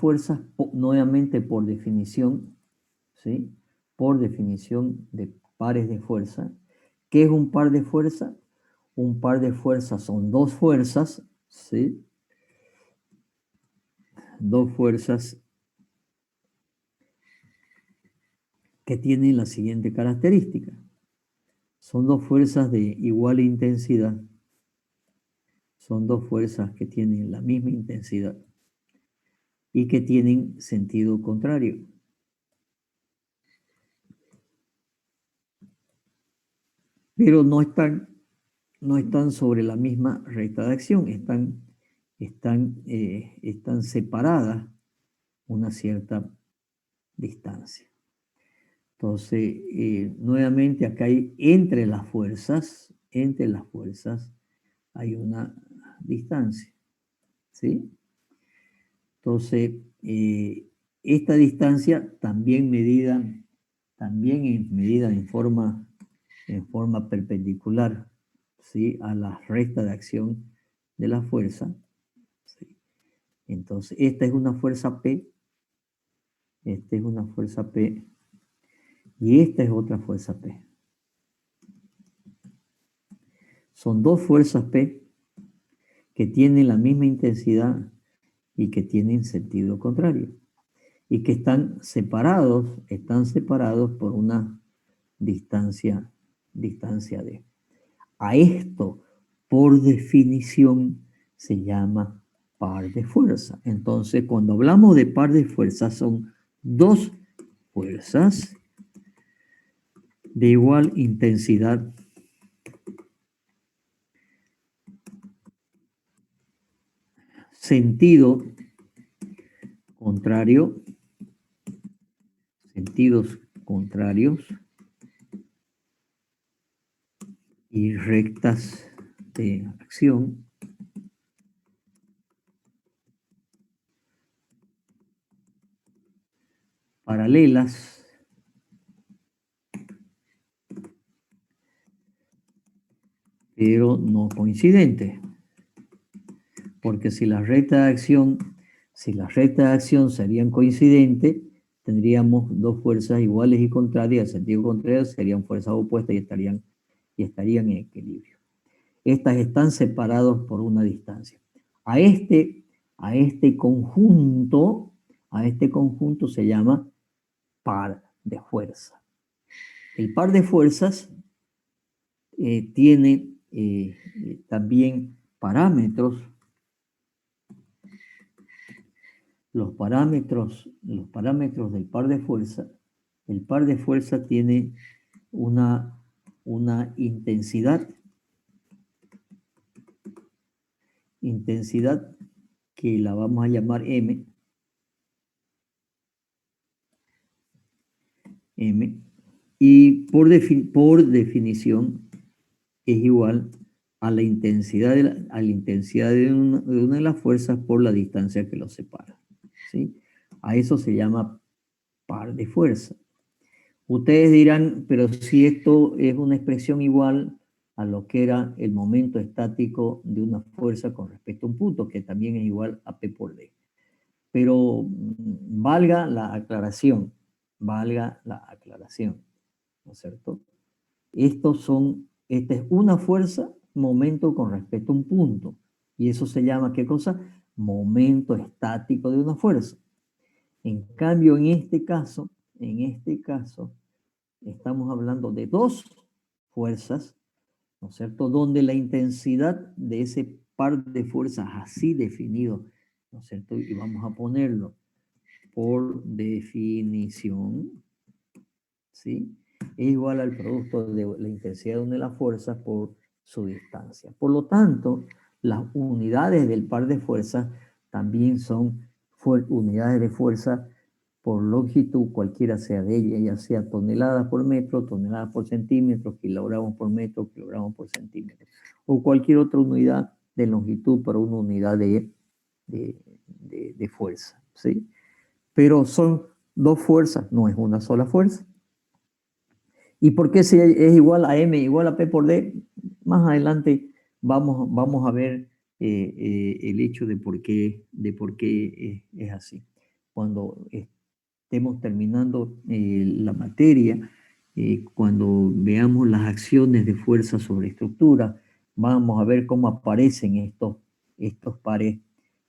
fuerzas, nuevamente por definición, ¿sí? Por definición de pares de fuerza. ¿Qué es un par de fuerza? Un par de fuerzas son dos fuerzas, ¿sí? Dos fuerzas que tienen la siguiente característica. Son dos fuerzas de igual intensidad. Son dos fuerzas que tienen la misma intensidad y que tienen sentido contrario. Pero no están sobre la misma recta de acción, están separadas una cierta distancia. Entonces, nuevamente acá hay entre las fuerzas hay una distancia, ¿sí? Entonces, esta distancia también es medida en forma perpendicular, ¿sí? A la recta de acción de la fuerza, ¿sí? Entonces, esta es una fuerza P, esta es una fuerza P, y esta es otra fuerza P. Son dos fuerzas P que tienen la misma intensidad y que tienen sentido contrario. Y que están separados por una distancia D. A esto, por definición, se llama par de fuerza. Entonces, cuando hablamos de par de fuerzas, son dos fuerzas de igual intensidad sentido contrario, sentidos contrarios y rectas de acción paralelas pero no coincidentes. Porque si las rectas de acción serían coincidentes, tendríamos dos fuerzas iguales y contrarias, en sentido contrario, serían fuerzas opuestas y estarían en equilibrio. Estas están separadas por una distancia. A este conjunto se llama par de fuerzas. El par de fuerzas tiene también parámetros. Los parámetros del par de fuerza, el par de fuerza tiene una intensidad que la vamos a llamar M, y por definición es igual a la intensidad de una de las fuerzas por la distancia que los separa, ¿sí? A eso se llama par de fuerza. Ustedes dirán, pero si esto es una expresión igual a lo que era el momento estático de una fuerza con respecto a un punto, que también es igual a P por D. Pero valga la aclaración, ¿no es cierto? Esta es una fuerza, momento con respecto a un punto. Y eso se llama, ¿qué cosa? Momento estático de una fuerza. En cambio, en este caso, estamos hablando de dos fuerzas, ¿no es cierto? Donde la intensidad de ese par de fuerzas así definido, ¿no es cierto? Y vamos a ponerlo por definición, ¿sí? Es igual al producto de la intensidad de una de las fuerzas por su distancia. Por lo tanto, las unidades del par de fuerzas también son unidades de fuerza por longitud, cualquiera sea de ellas, ya sea toneladas por metro, toneladas por centímetro, kilogramos por metro, kilogramos por centímetro, o cualquier otra unidad de longitud para una unidad de fuerza, ¿sí? Pero son dos fuerzas, no es una sola fuerza. ¿Y por qué si es igual a M igual a P por D? Más adelante vamos a ver el hecho de por qué es así. cuando estemos terminando la materia, cuando veamos las acciones de fuerza sobre estructura, vamos a ver cómo aparecen estos pares,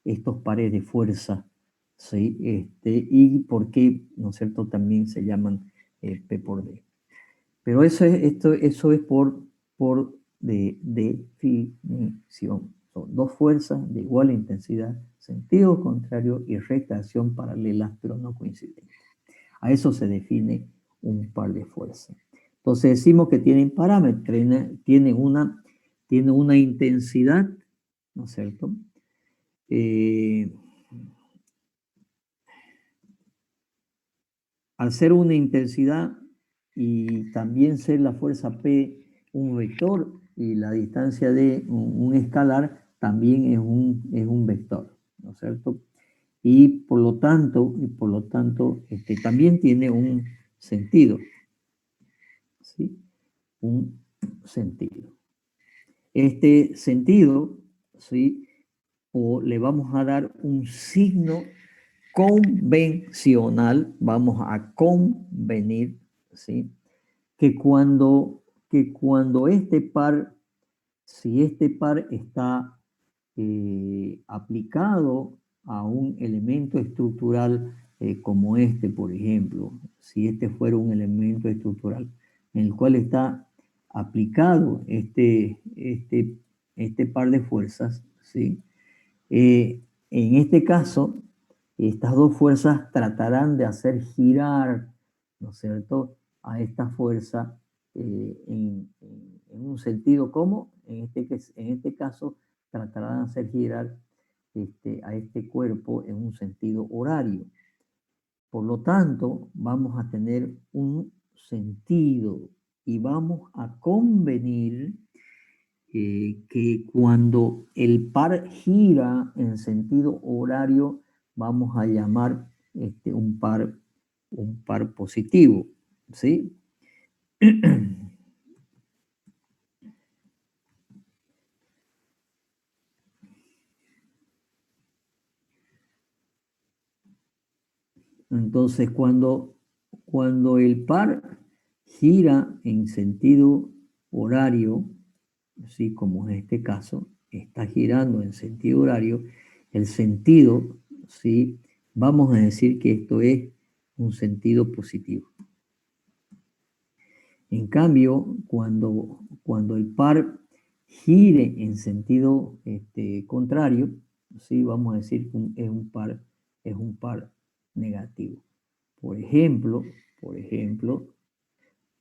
estos pares de fuerza, ¿sí? Y por qué, ¿no es cierto?, también se llaman P por D. Pero eso es por definición. Son dos fuerzas de igual intensidad, sentido contrario y recta acción paralelas, pero no coincidentes. A eso se define un par de fuerzas. Entonces decimos que tienen parámetros, tienen una intensidad, ¿no es cierto? Al ser una intensidad y también ser la fuerza P un vector y la distancia D un escalar, también es un vector, ¿no es cierto? Y por lo tanto también tiene un sentido, ¿sí? Un sentido. Este sentido, ¿sí? O le vamos a dar un signo convencional, vamos a convenir, ¿sí? Que cuando este par, si este par está aplicado a un elemento estructural como este, por ejemplo, si este fuera un elemento estructural en el cual está aplicado este par de fuerzas, ¿sí? En este caso, estas dos fuerzas tratarán de hacer girar, ¿no es cierto?, a esta fuerza en un sentido como, en este caso, tratarán de hacer girar a este cuerpo en un sentido horario. Por lo tanto, vamos a tener un sentido y vamos a convenir que cuando el par gira en sentido horario, vamos a llamar un par positivo, ¿sí? Entonces, cuando el par gira en sentido horario, ¿sí? Como en este caso, está girando en sentido horario, el sentido, ¿sí? Vamos a decir que esto es un sentido positivo. En cambio, cuando el par gire en sentido contrario, ¿sí? Vamos a decir que es un par negativo. Por ejemplo,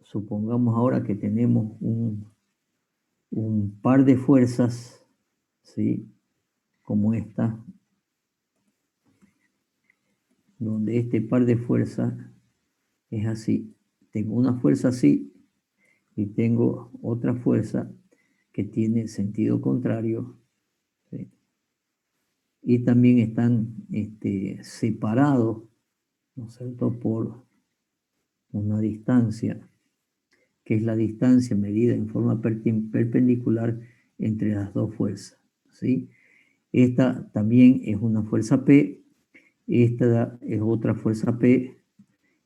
supongamos ahora que tenemos un par de fuerzas, ¿sí? Como esta, donde este par de fuerzas es así. Tengo una fuerza así y tengo otra fuerza que tiene sentido contrario, ¿sí? Y también están separados, ¿no es cierto?, por una distancia, que es la distancia medida en forma perpendicular entre las dos fuerzas, ¿sí? Esta también es una fuerza P, esta es otra fuerza P,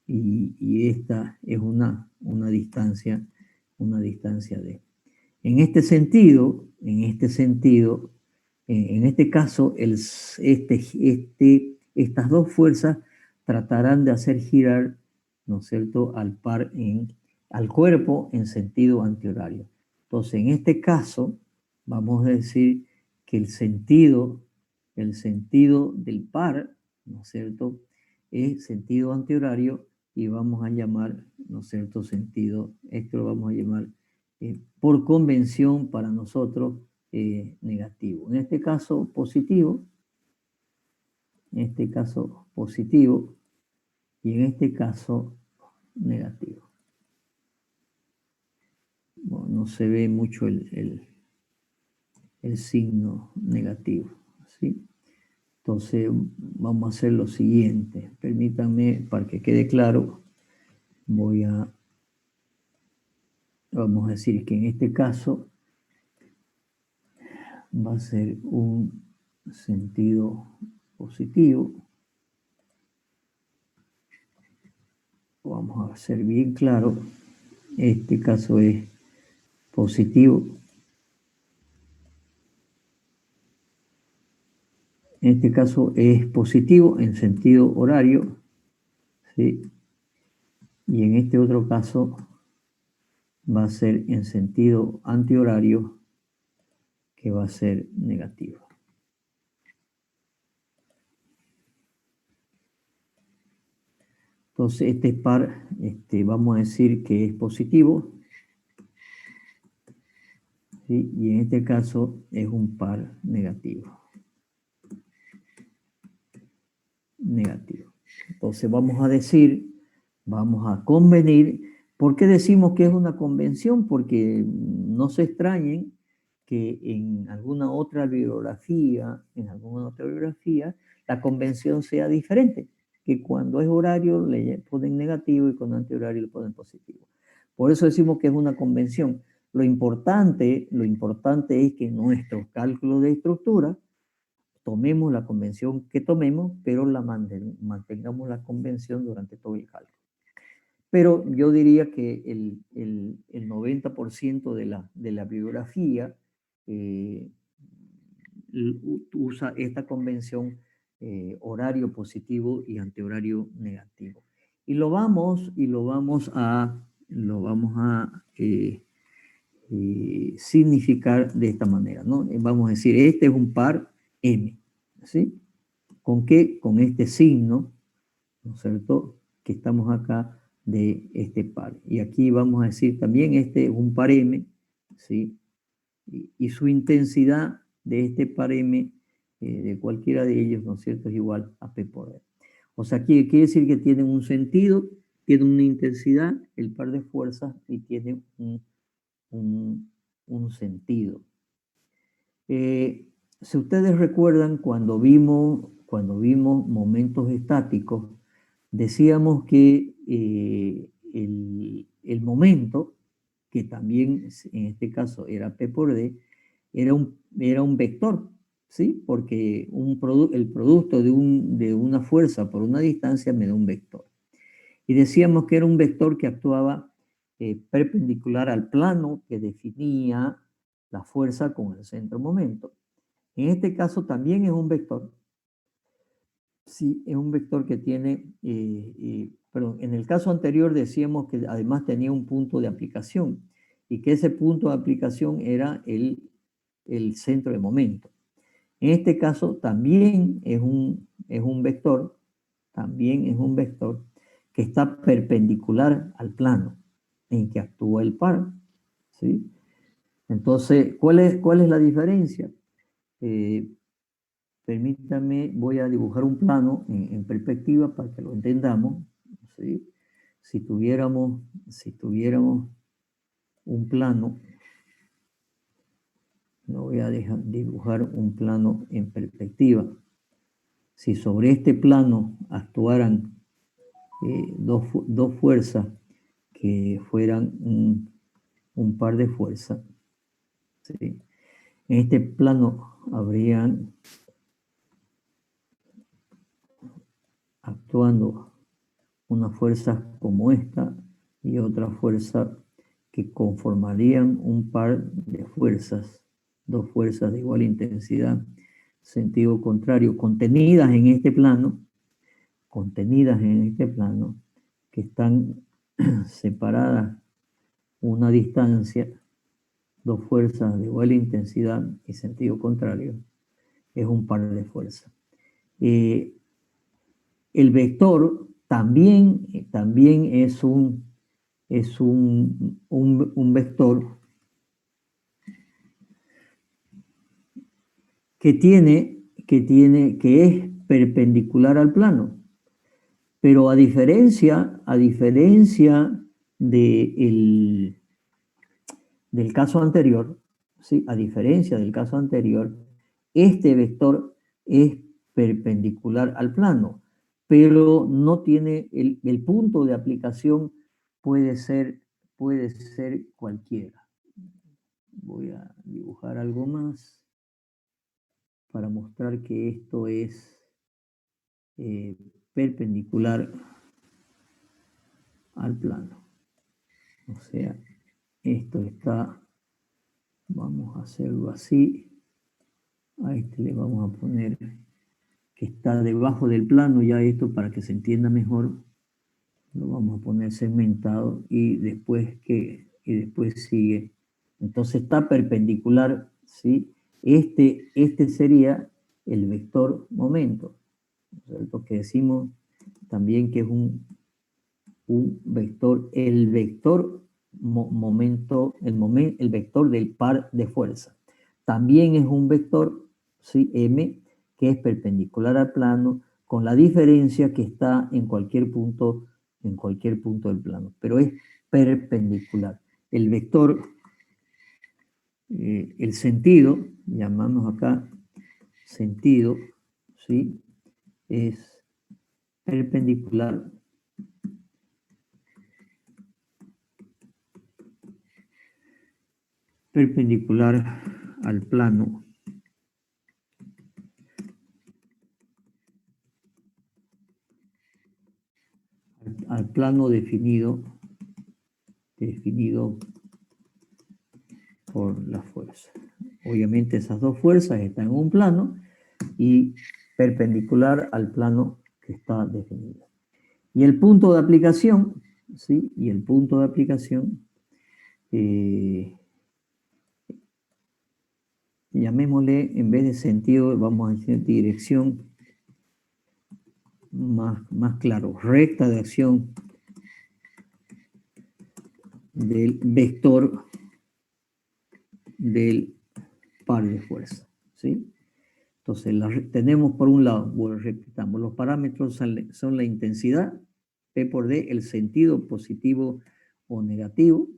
y esta es una distancia D. En este sentido, en este caso, estas dos fuerzas tratarán de hacer girar, ¿no es cierto?, al cuerpo en sentido antihorario. Entonces, en este caso, vamos a decir que el sentido del par, ¿no es cierto?, es sentido antihorario y vamos a llamar, ¿no es cierto?, esto lo vamos a llamar por convención para nosotros negativo. En este caso positivo, y en este caso negativo. Bueno, no se ve mucho el signo negativo, ¿sí? Entonces vamos a hacer lo siguiente. Permítanme, para que quede claro, vamos a decir que en este caso va a ser un sentido positivo, vamos a hacer bien claro. Este caso es positivo. En este caso es positivo en sentido horario, ¿sí? Y en este otro caso va a ser en sentido antihorario, que va a ser negativo. Entonces este par, vamos a decir que es positivo, ¿sí? Y en este caso es un par negativo. Negativo. Entonces vamos a decir, vamos a convenir. ¿Por qué decimos que es una convención? Porque no se extrañen que en alguna otra bibliografía, la convención sea diferente, que cuando es horario le ponen negativo y cuando es antihorario le ponen positivo. Por eso decimos que es una convención. Lo importante es que nuestro cálculo de estructura tomemos la convención que tomemos, pero mantengamos la convención durante todo el cálculo. Pero yo diría que el 90% de la bibliografía usa esta convención horario positivo y antihorario negativo. Y lo vamos a significar de esta manera, ¿no? Vamos a decir, este es un par M, ¿sí? ¿Con qué? Con este signo, ¿no es cierto? Que estamos acá de este par. Y aquí vamos a decir también este es un par M, ¿sí? Y su intensidad de este par M, de cualquiera de ellos, ¿no es cierto? Es igual a P por E. O sea, aquí quiere decir que tienen un sentido, tiene una intensidad, el par de fuerzas, y tiene un sentido. Si ustedes recuerdan, cuando vimos momentos estáticos, decíamos que el momento, que también en este caso era P por D, era un vector, ¿sí? Porque el producto de una fuerza por una distancia me da un vector. Y decíamos que era un vector que actuaba perpendicular al plano que definía la fuerza con el centro momento. En este caso también es un vector. Sí, es un vector que tiene, perdón, en el caso anterior decíamos que además tenía un punto de aplicación y que ese punto de aplicación era el centro de momento. En este caso también es un vector, también es un vector que está perpendicular al plano en que actúa el par, ¿sí? Entonces, ¿cuál es la diferencia? Permítanme, voy a dibujar un plano en perspectiva para que lo entendamos, ¿sí? Si tuviéramos un plano, lo voy a dibujar un plano en perspectiva. Si sobre este plano actuaran dos fuerzas que fueran un par de fuerzas, ¿sí? En este plano habrían actuando una fuerza como esta y otra fuerza que conformarían un par de fuerzas, dos fuerzas de igual intensidad, sentido contrario, contenidas en este plano, que están separadas una distancia, dos fuerzas de igual intensidad y sentido contrario, es un par de fuerzas. El vector también es un vector que es perpendicular al plano. Pero a diferencia del caso anterior, ¿sí? A diferencia del caso anterior, este vector es perpendicular al plano, pero no tiene el punto de aplicación puede ser cualquiera. Voy a dibujar algo más para mostrar que esto es perpendicular al plano. O sea, esto está, vamos a hacerlo así. A este le vamos a poner que está debajo del plano, ya esto para que se entienda mejor, lo vamos a poner segmentado y después sigue. Entonces está perpendicular, ¿sí? Este sería el vector momento, lo que decimos también que es un vector, el vector momento, el vector del par de fuerza. También es un vector, ¿sí? M, que es perpendicular al plano, con la diferencia que está en cualquier punto del plano, pero es perpendicular. El vector, el sentido, llamamos acá sentido, ¿sí? Es perpendicular al plano definido por la fuerza. Obviamente esas dos fuerzas están en un plano y perpendicular al plano que está definido. Y el punto de aplicación, ¿sí? Y el punto de aplicación, llamémosle, en vez de sentido, vamos a decir dirección, más claro, recta de acción del vector del par de fuerza, ¿sí? Entonces, tenemos por un lado, bueno, repitamos, los parámetros son la intensidad, P por D, el sentido positivo o negativo.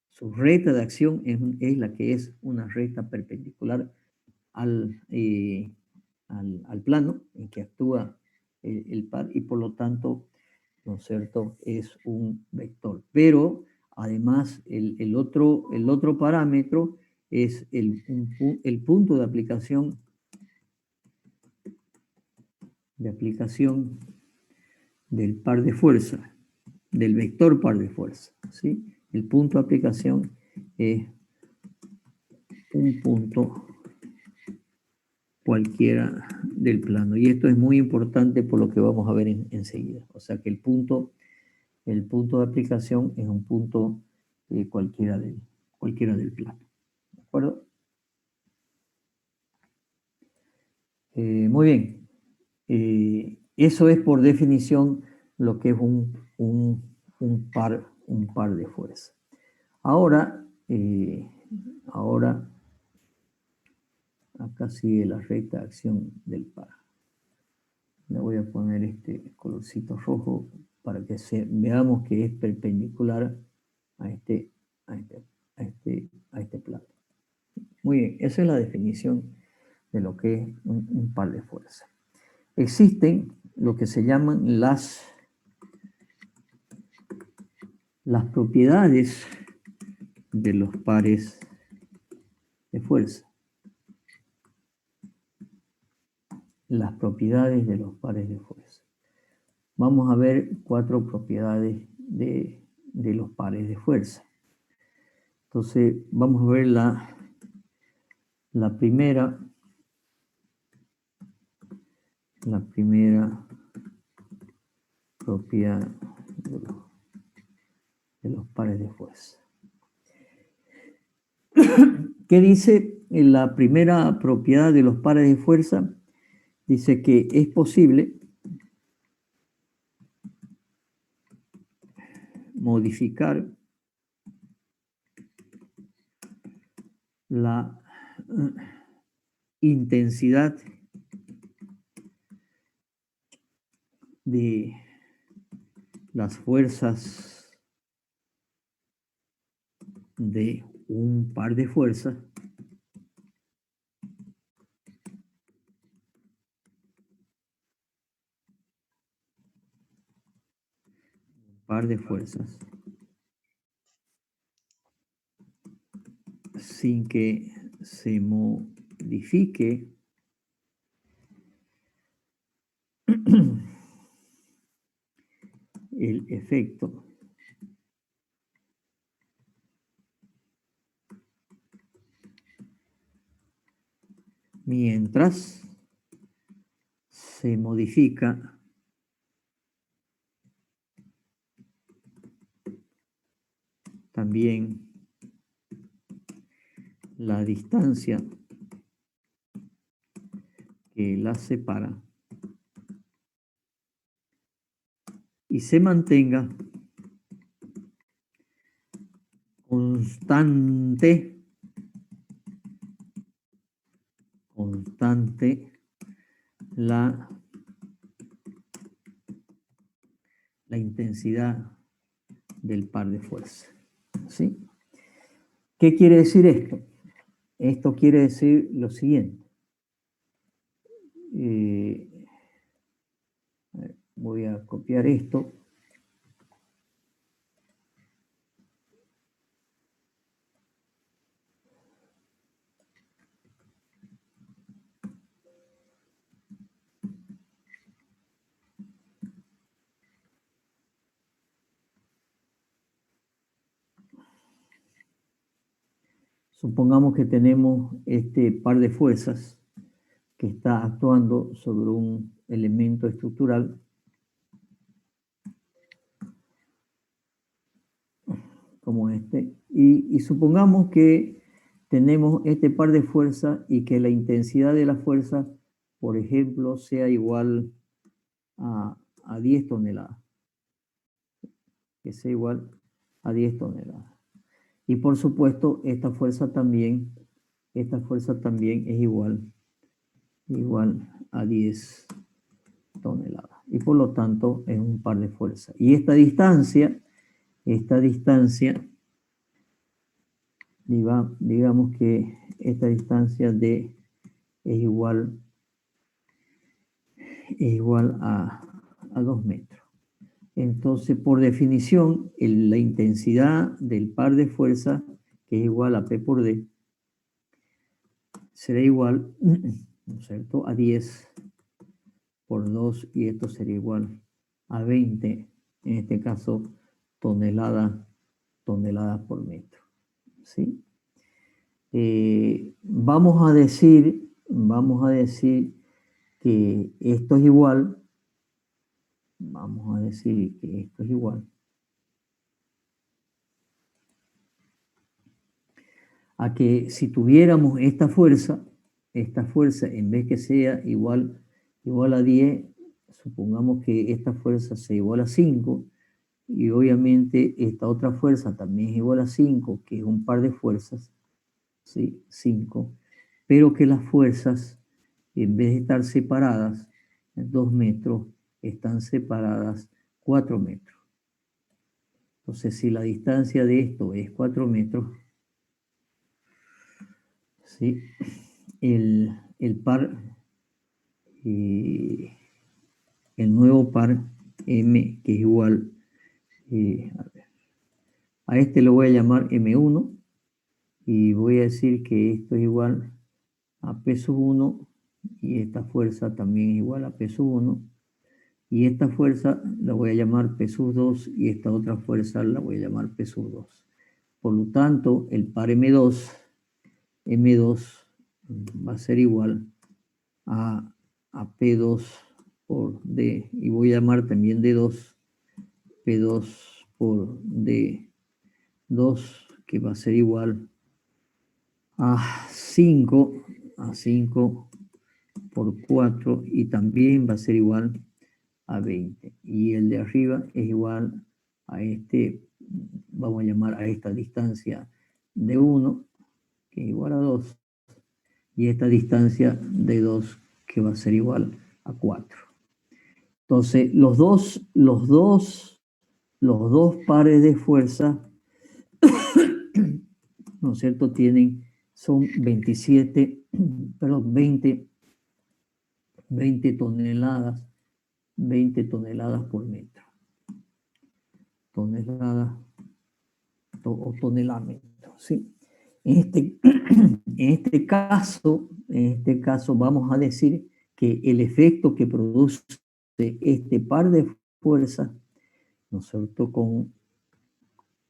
Su recta de acción es la que es una recta perpendicular al plano en que actúa el par y por lo tanto, ¿no es cierto?, es un vector. Pero además el otro parámetro es el punto de aplicación del par de fuerza, del vector par de fuerza, ¿sí? El punto de aplicación es un punto cualquiera del plano. Y esto es muy importante por lo que vamos a ver enseguida. O sea que el punto de aplicación es un punto cualquiera del plano. ¿De acuerdo? Muy bien. Eso es por definición lo que es un par de fuerza. Ahora, acá sigue la recta de acción del par. Le voy a poner este colorcito rojo para que veamos que es perpendicular a este plano. Muy bien, esa es la definición de lo que es un par de fuerzas. Existen lo que se llaman las propiedades de los pares de fuerza. Las propiedades de los pares de fuerza. Vamos a ver 4 propiedades de los pares de fuerza. Entonces, vamos a ver la primera propiedad de los pares de fuerza. ¿Qué dice la primera propiedad de los pares de fuerza? Dice que es posible modificar la intensidad de las fuerzas de un par de fuerzas sin que se modifique el efecto mientras se modifica también la distancia que las separa y se mantenga constante la intensidad del par de fuerza. ¿Sí? ¿Qué quiere decir esto? Esto quiere decir lo siguiente. Voy a copiar esto. Supongamos que tenemos este par de fuerzas que está actuando sobre un elemento estructural como este, y supongamos que tenemos este par de fuerzas y que la intensidad de la fuerza, por ejemplo, sea igual a 10 toneladas, que sea igual a 10 toneladas. Y por supuesto, esta fuerza también es igual a 10 toneladas. Y por lo tanto, es un par de fuerzas. Y esta distancia, digamos que esta distancia es igual a 2 metros. Entonces, por definición, la intensidad del par de fuerzas, que es igual a P por D, será igual, ¿no es cierto?, a 10 por 2, y esto sería igual a 20, en este caso, toneladas por metro. ¿Sí? Vamos a decir que esto es igual, a que si tuviéramos esta fuerza en vez que sea igual a 10, supongamos que esta fuerza sea igual a 5, y obviamente esta otra fuerza también es igual a 5, que es un par de fuerzas, ¿sí? 5, pero que las fuerzas, en vez de estar separadas en 2 metros, están separadas 4 metros. Entonces, si la distancia de esto es 4 metros, ¿sí?, el par, el nuevo par M, que es igual, a este lo voy a llamar M1, y voy a decir que esto es igual a P sub 1, y esta fuerza también es igual a P sub 1, y esta fuerza la voy a llamar P sub 2, y esta otra fuerza la voy a llamar P sub 2. Por lo tanto, el par M2 va a ser igual a P2 por D, y voy a llamar también D2, P2 por D2, que va a ser igual a 5 por 4, y también va a ser igual a 20. Y el de arriba es igual a este, vamos a llamar a esta distancia de 1, que es igual a 2, y esta distancia de 2, que va a ser igual a 4. Entonces, los dos pares de fuerza, ¿no es cierto?, son 20 toneladas por metro. Toneladas o tonelametro, ¿sí? En este caso vamos a decir que el efecto que produce este par de fuerzas, ¿no es cierto?,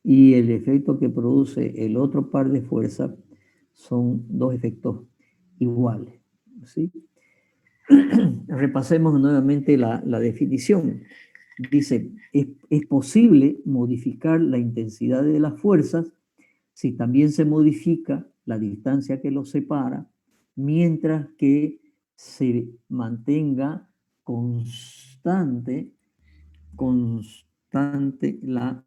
y el efecto que produce el otro par de fuerzas son dos efectos iguales, ¿sí? Repasemos nuevamente la definición. Dice, es posible modificar la intensidad de las fuerzas si también se modifica la distancia que los separa, mientras que se mantenga constante la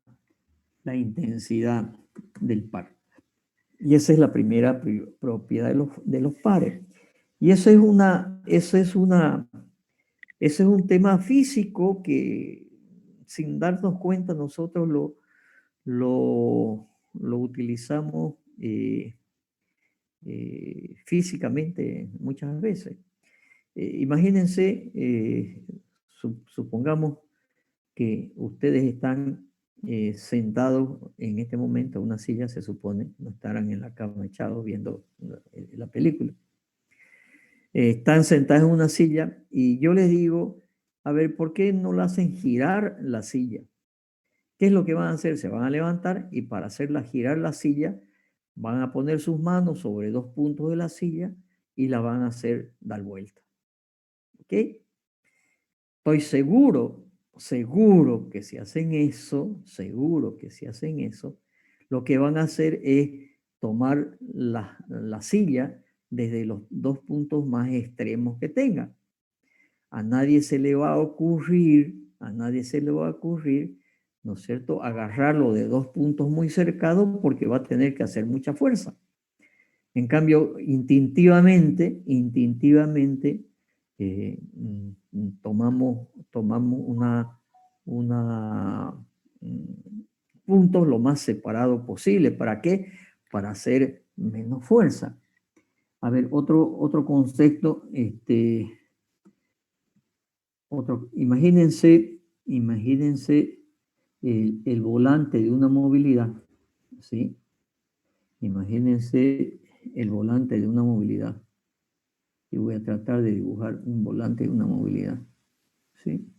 intensidad del par. Y esa es la primera propiedad de los pares. Y ese es un tema físico que sin darnos cuenta nosotros lo utilizamos físicamente muchas veces. Imagínense, supongamos que ustedes están sentados en este momento en una silla, se supone, no estarán en la cama echados viendo la película. Están sentados en una silla y yo les digo, a ver, ¿por qué no la hacen girar la silla? ¿Qué es lo que van a hacer? Se van a levantar y para hacerla girar la silla, van a poner sus manos sobre dos puntos de la silla y la van a hacer dar vuelta. ¿Ok? Estoy seguro que si hacen eso, lo que van a hacer es tomar la silla desde los dos puntos más extremos que tengan. A nadie se le va a ocurrir, ¿no es cierto?, agarrarlo de dos puntos muy cercanos porque va a tener que hacer mucha fuerza. En cambio, instintivamente, tomamos puntos lo más separado posible. ¿Para qué? Para hacer menos fuerza. A ver, otro concepto, imagínense el volante de una movilidad, ¿sí? Imagínense el volante de una movilidad. Y voy a tratar de dibujar un volante de una movilidad, ¿sí?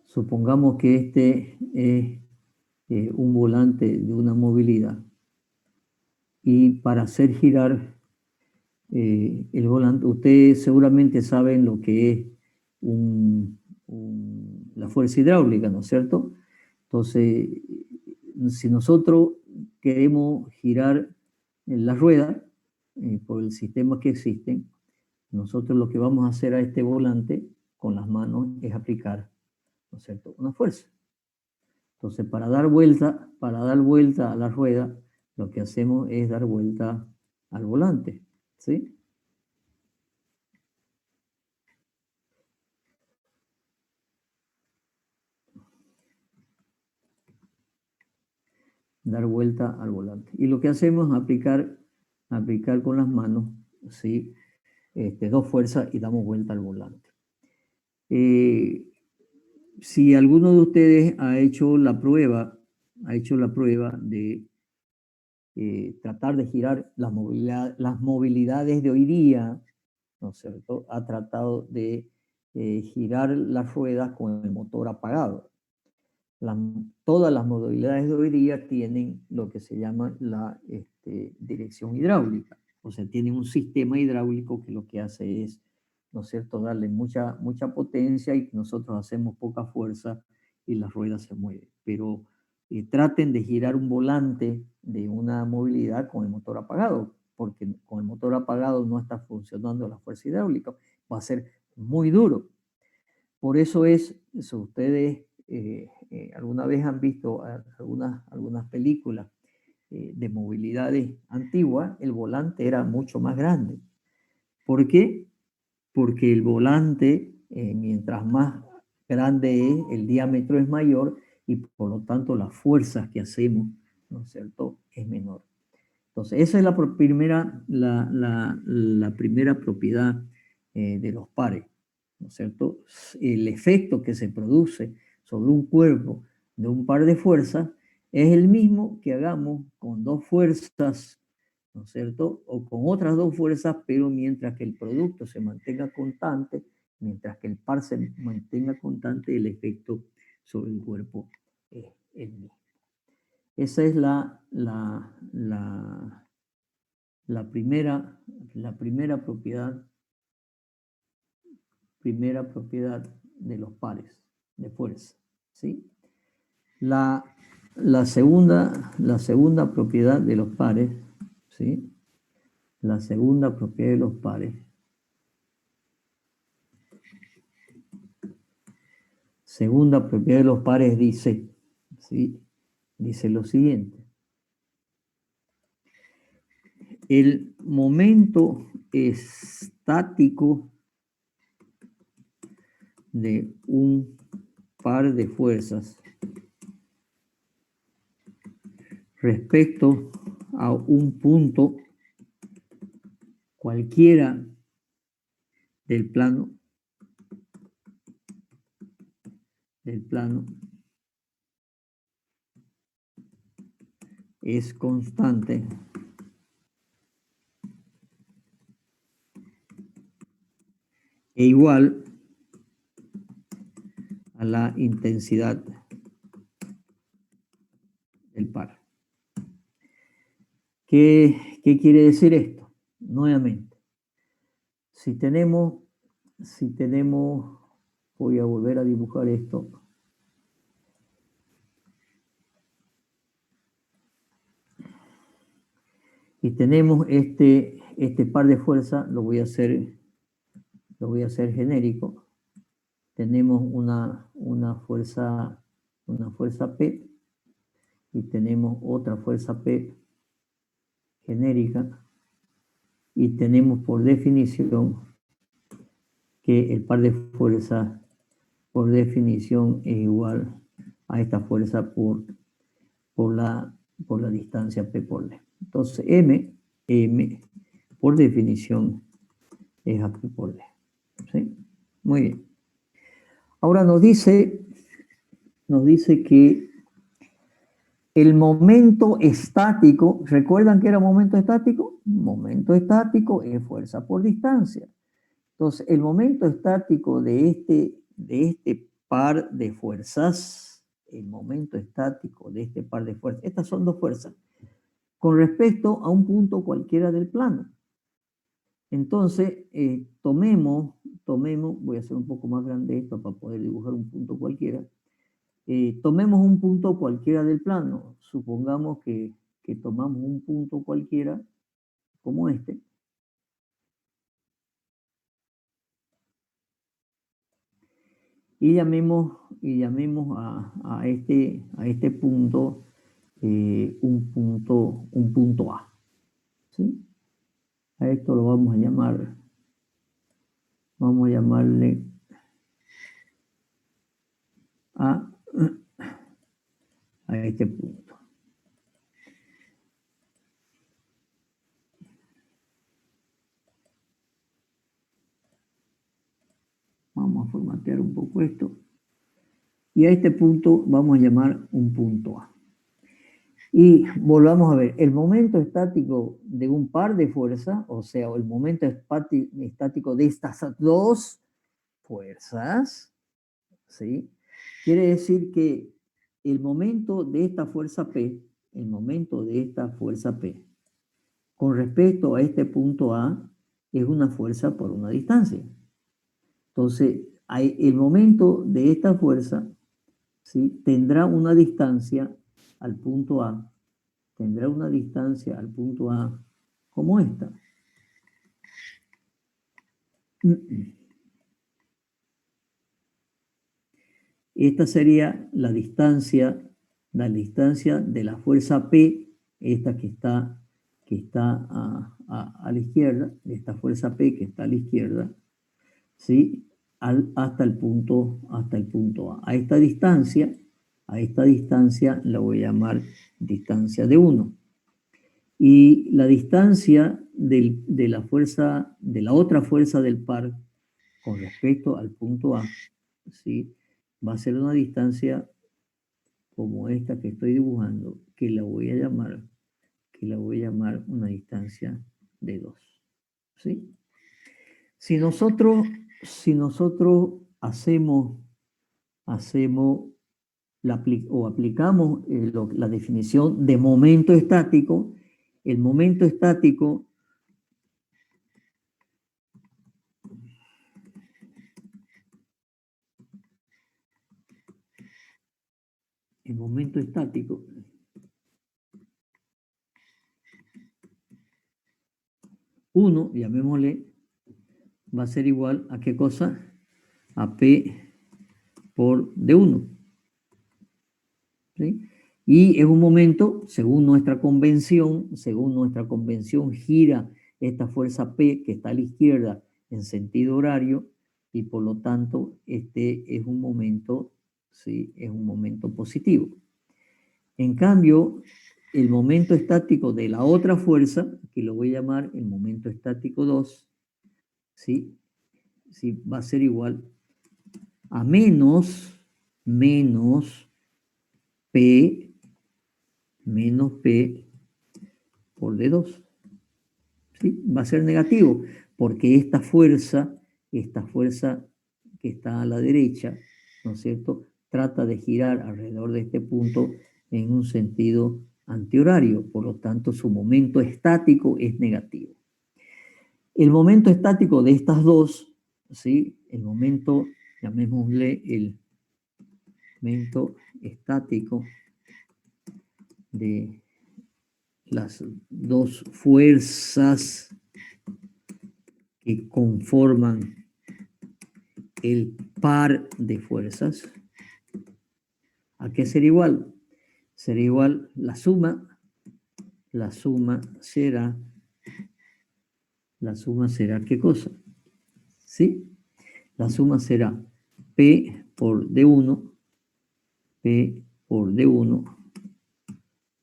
Supongamos que este es un volante de una movilidad. Y para hacer girar el volante, ustedes seguramente saben lo que es la fuerza hidráulica, ¿no es cierto? Entonces, si nosotros queremos girar la rueda por el sistema que existen, nosotros lo que vamos a hacer a este volante con las manos es aplicar, ¿no es cierto?, una fuerza. Entonces, para dar vuelta a la rueda, lo que hacemos es dar vuelta al volante, ¿sí? Dar vuelta al volante. Y lo que hacemos es aplicar con las manos, ¿sí?, dos fuerzas y damos vuelta al volante. Si alguno de ustedes ha hecho la prueba de tratar de girar las movilidades de hoy día, ¿no es cierto?, ha tratado de girar las ruedas con el motor apagado. Todas las modalidades de hoy día tienen lo que se llama la dirección hidráulica. O sea, tienen un sistema hidráulico que lo que hace es, ¿no es cierto?, darle mucha potencia y nosotros hacemos poca fuerza y las ruedas se mueven. Pero traten de girar un volante de una movilidad con el motor apagado, porque con el motor apagado no está funcionando la fuerza hidráulica. Va a ser muy duro. Por eso ustedes alguna vez han visto algunas películas de movilidades antiguas, el volante era mucho más grande. ¿Por qué? Porque el volante, mientras más grande es, el diámetro es mayor y por lo tanto las fuerzas que hacemos, ¿no es cierto?, es menor. Entonces, esa es la primera propiedad de los pares, ¿no es cierto? El efecto que se produce sobre un cuerpo de un par de fuerzas es el mismo que hagamos con dos fuerzas, ¿no es cierto? O con otras dos fuerzas, pero mientras que el producto se mantenga constante, mientras que el par se mantenga constante, el efecto sobre el cuerpo es el mismo. Esa es la primera propiedad de los pares de fuerza, ¿sí? La, la segunda propiedad de los pares, ¿sí? La segunda propiedad de los pares. Segunda propiedad de los pares dice, ¿sí? Dice lo siguiente. El momento estático de un par de fuerzas respecto a un punto cualquiera del plano es constante e igual a la intensidad del par. ¿Qué quiere decir esto? Nuevamente, si tenemos, voy a volver a dibujar esto. Y tenemos este par de fuerzas, lo voy a hacer genérico. Tenemos una fuerza P y tenemos otra fuerza P genérica y tenemos por definición que el par de fuerzas por definición es igual a esta fuerza por la distancia P por D. Entonces M por definición es a P por D. ¿Sí? Muy bien. Ahora nos dice que el momento estático, ¿recuerdan qué era momento estático? Momento estático es fuerza por distancia. Entonces, el momento estático de este par de fuerzas, el momento estático de este par de fuerzas, estas son dos fuerzas, con respecto a un punto cualquiera del plano. Entonces, tomemos, voy a hacer un poco más grande esto para poder dibujar un punto cualquiera. Tomemos un punto cualquiera del plano. Supongamos que tomamos un punto cualquiera como este. Y llamemos a este punto un punto A. ¿Sí? A esto lo vamos a llamarle a este punto. Vamos a formatear un poco esto. Y a este punto vamos a llamar un punto A. Y volvamos a ver, el momento estático de un par de fuerzas, o sea, el momento estático de estas dos fuerzas, ¿sí? Quiere decir que el momento de esta fuerza P, con respecto a este punto A, es una fuerza por una distancia. Entonces, el momento de esta fuerza, ¿sí? Tendrá una distancia al punto A, como esta. Esta sería la distancia de la fuerza P, esta que está a la izquierda, de esta fuerza P que está a la izquierda, ¿sí? Hasta el punto A. A esta distancia la voy a llamar distancia de 1. Y la distancia de la otra fuerza del par con respecto al punto A, ¿sí? Va a ser una distancia como esta que estoy dibujando, que la voy a llamar una distancia de 2. ¿Sí? Si nosotros hacemos aplicamos la definición de momento estático, el momento estático el momento estático uno, llamémosle, va a ser igual a ¿qué cosa? A P por D1. ¿Sí? Y es un momento, según nuestra convención, gira esta fuerza P que está a la izquierda en sentido horario y por lo tanto este es un momento, ¿sí? Es un momento positivo. En cambio, el momento estático de la otra fuerza, que lo voy a llamar el momento estático 2, ¿sí? ¿Sí? Va a ser igual a menos P por D2. ¿Sí? Va a ser negativo, porque esta fuerza que está a la derecha, ¿no es cierto?, trata de girar alrededor de este punto en un sentido antihorario, por lo tanto su momento estático es negativo. El momento estático de estas dos, ¿sí? El momento, llamémosle el momento estático de las dos fuerzas que conforman el par de fuerzas. ¿A qué será igual? Será igual la suma será ¿qué cosa? ¿Sí? La suma será P por D1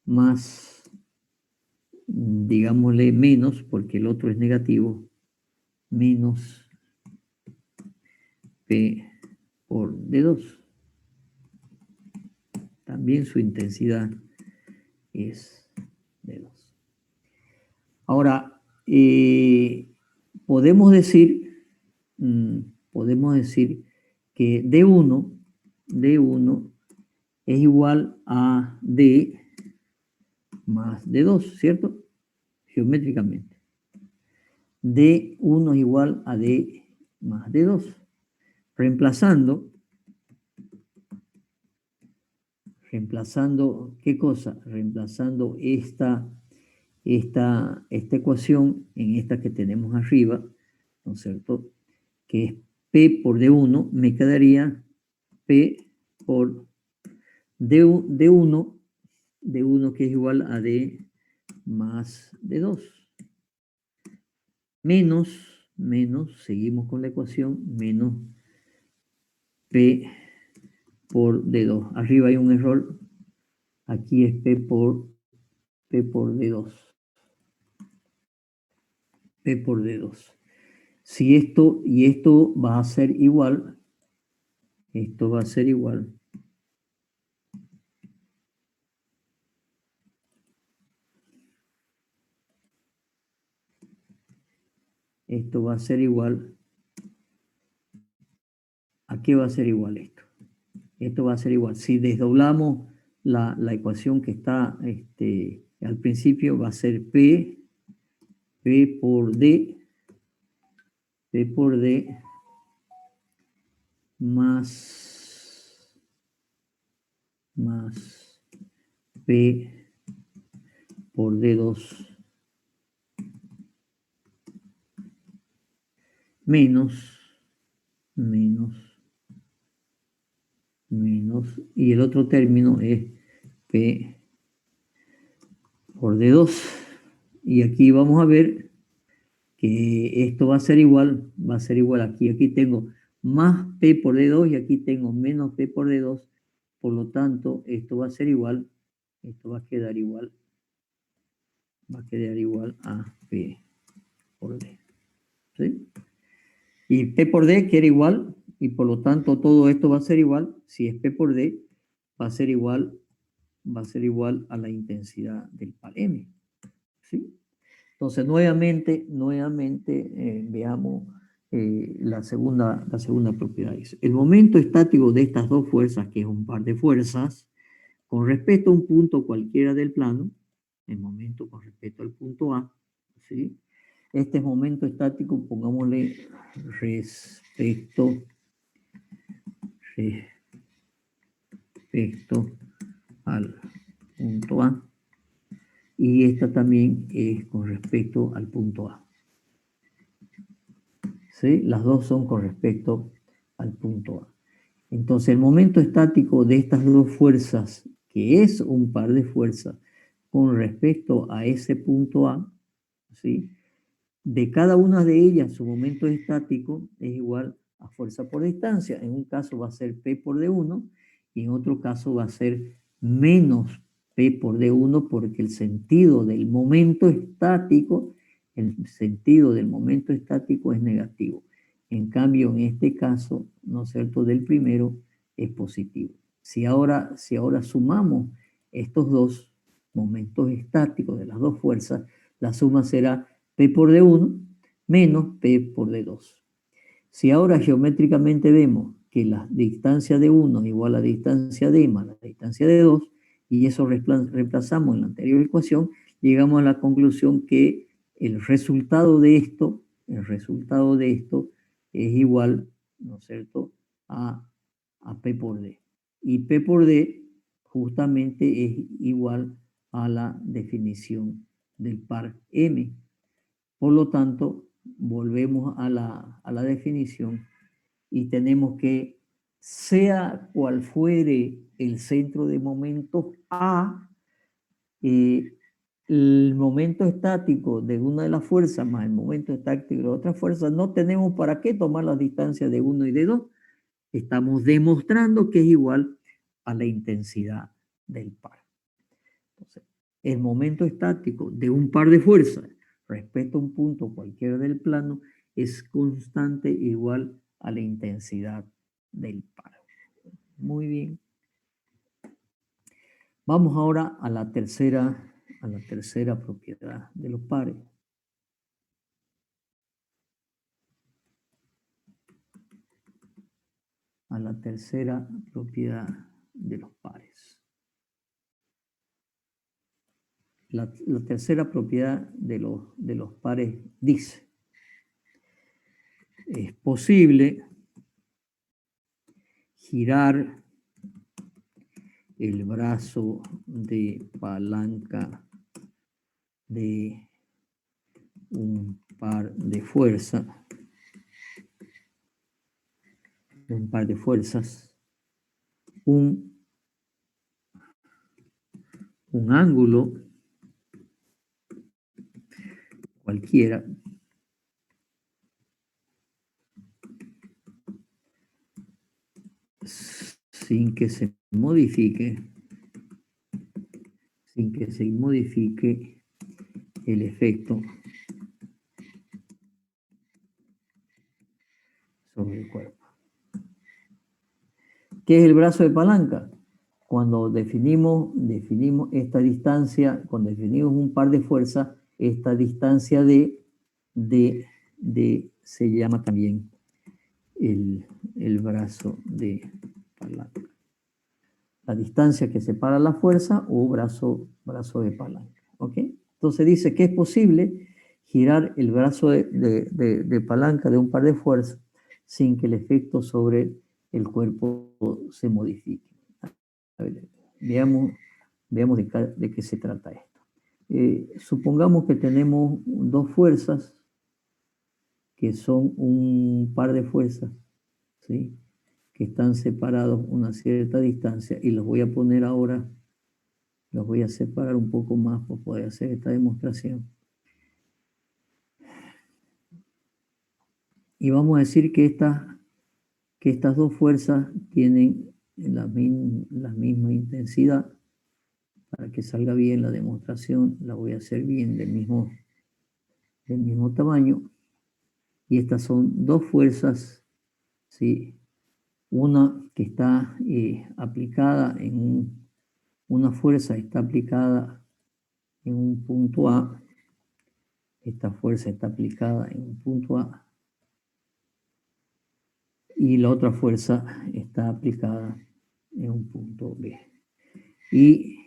más, digámosle menos, porque el otro es negativo, menos P por D2. También su intensidad es D2. Ahora, podemos decir que D1 es igual a D más D2, ¿cierto? Geométricamente. D1 es igual a D más D2. Reemplazando, ¿qué cosa? Reemplazando esta ecuación en esta que tenemos arriba, ¿no es cierto?, que es P por D1, me quedaría P por D1 que es igual a D más D2. Menos, seguimos con la ecuación, menos P por D2. Arriba hay un error, aquí es P por D2. P por D2. Si esto y esto va a ser igual, esto va a ser igual ¿a qué va a ser igual esto? Esto va a ser igual. Si desdoblamos la ecuación que está al principio, va a ser P por D más P por D2 menos, y el otro término es P por D2. Y aquí vamos a ver que esto va a ser igual aquí. Aquí tengo más P por D2 y aquí tengo menos P por D2. Por lo tanto, esto va a ser igual, esto va a quedar igual a P por D. ¿Sí? Y P por D quiere igual, y por lo tanto todo esto va a ser igual. Si es P por D, va a ser igual a la intensidad del par M. ¿Sí? Entonces, nuevamente veamos la segunda propiedad dice, el momento estático de estas dos fuerzas, que es un par de fuerzas, con respecto a un punto cualquiera del plano, el momento con respecto al punto A, ¿sí? Este momento estático, pongámosle respecto al punto A, y esta también es con respecto al punto A. ¿Sí? Las dos son con respecto al punto A. Entonces, el momento estático de estas dos fuerzas, que es un par de fuerzas, con respecto a ese punto A, ¿sí? De cada una de ellas, su momento estático es igual a fuerza por distancia. En un caso va a ser P por D1 y en otro caso va a ser menos P por D1 porque el sentido del momento estático, es negativo. En cambio, en este caso, ¿no es cierto?, del primero es positivo. Si ahora sumamos estos dos momentos estáticos de las dos fuerzas, la suma será P por D1 menos P por D2. Si ahora geométricamente vemos que la distancia de 1 es igual a la distancia D más la distancia de 2, y eso reemplazamos en la anterior ecuación, llegamos a la conclusión que el resultado de esto es igual, ¿no es cierto?, a P por D. Y P por D justamente es igual a la definición del par M. Por lo tanto, volvemos a la definición y tenemos que, sea cual fuere el centro de momentos A, el momento estático de una de las fuerzas más el momento estático de la otra fuerza, no tenemos para qué tomar las distancias de 1 y de 2. Estamos demostrando que es igual a la intensidad del par. Entonces, el momento estático de un par de fuerzas respecto a un punto cualquiera del plano es constante igual a la intensidad del par. Muy bien. Vamos ahora a la tercera propiedad de los pares. A la tercera propiedad de los pares. La tercera propiedad de los pares dice, es posible girar el brazo de palanca de un par de fuerzas, un ángulo cualquiera sin que se modifique el efecto sobre el cuerpo. ¿Qué es el brazo de palanca? Cuando definimos esta distancia, cuando definimos un par de fuerzas, esta distancia se llama también el brazo de palanca. La distancia que separa la fuerza o brazo de palanca. ¿Ok? Entonces dice que es posible girar el brazo de palanca de un par de fuerzas sin que el efecto sobre el cuerpo se modifique. A ver, veamos de qué se trata esto. Supongamos que tenemos dos fuerzas que son un par de fuerzas, ¿sí?, que están separados una cierta distancia, y los voy a poner ahora, los voy a separar un poco más para poder hacer esta demostración. Y vamos a decir que estas dos fuerzas tienen la misma intensidad. Para que salga bien la demostración, la voy a hacer bien del mismo tamaño. Y estas son dos fuerzas, ¿sí? Una que está aplicada una fuerza está aplicada en un punto A. Esta fuerza está aplicada en un punto A. y la otra fuerza está aplicada en un punto B. Y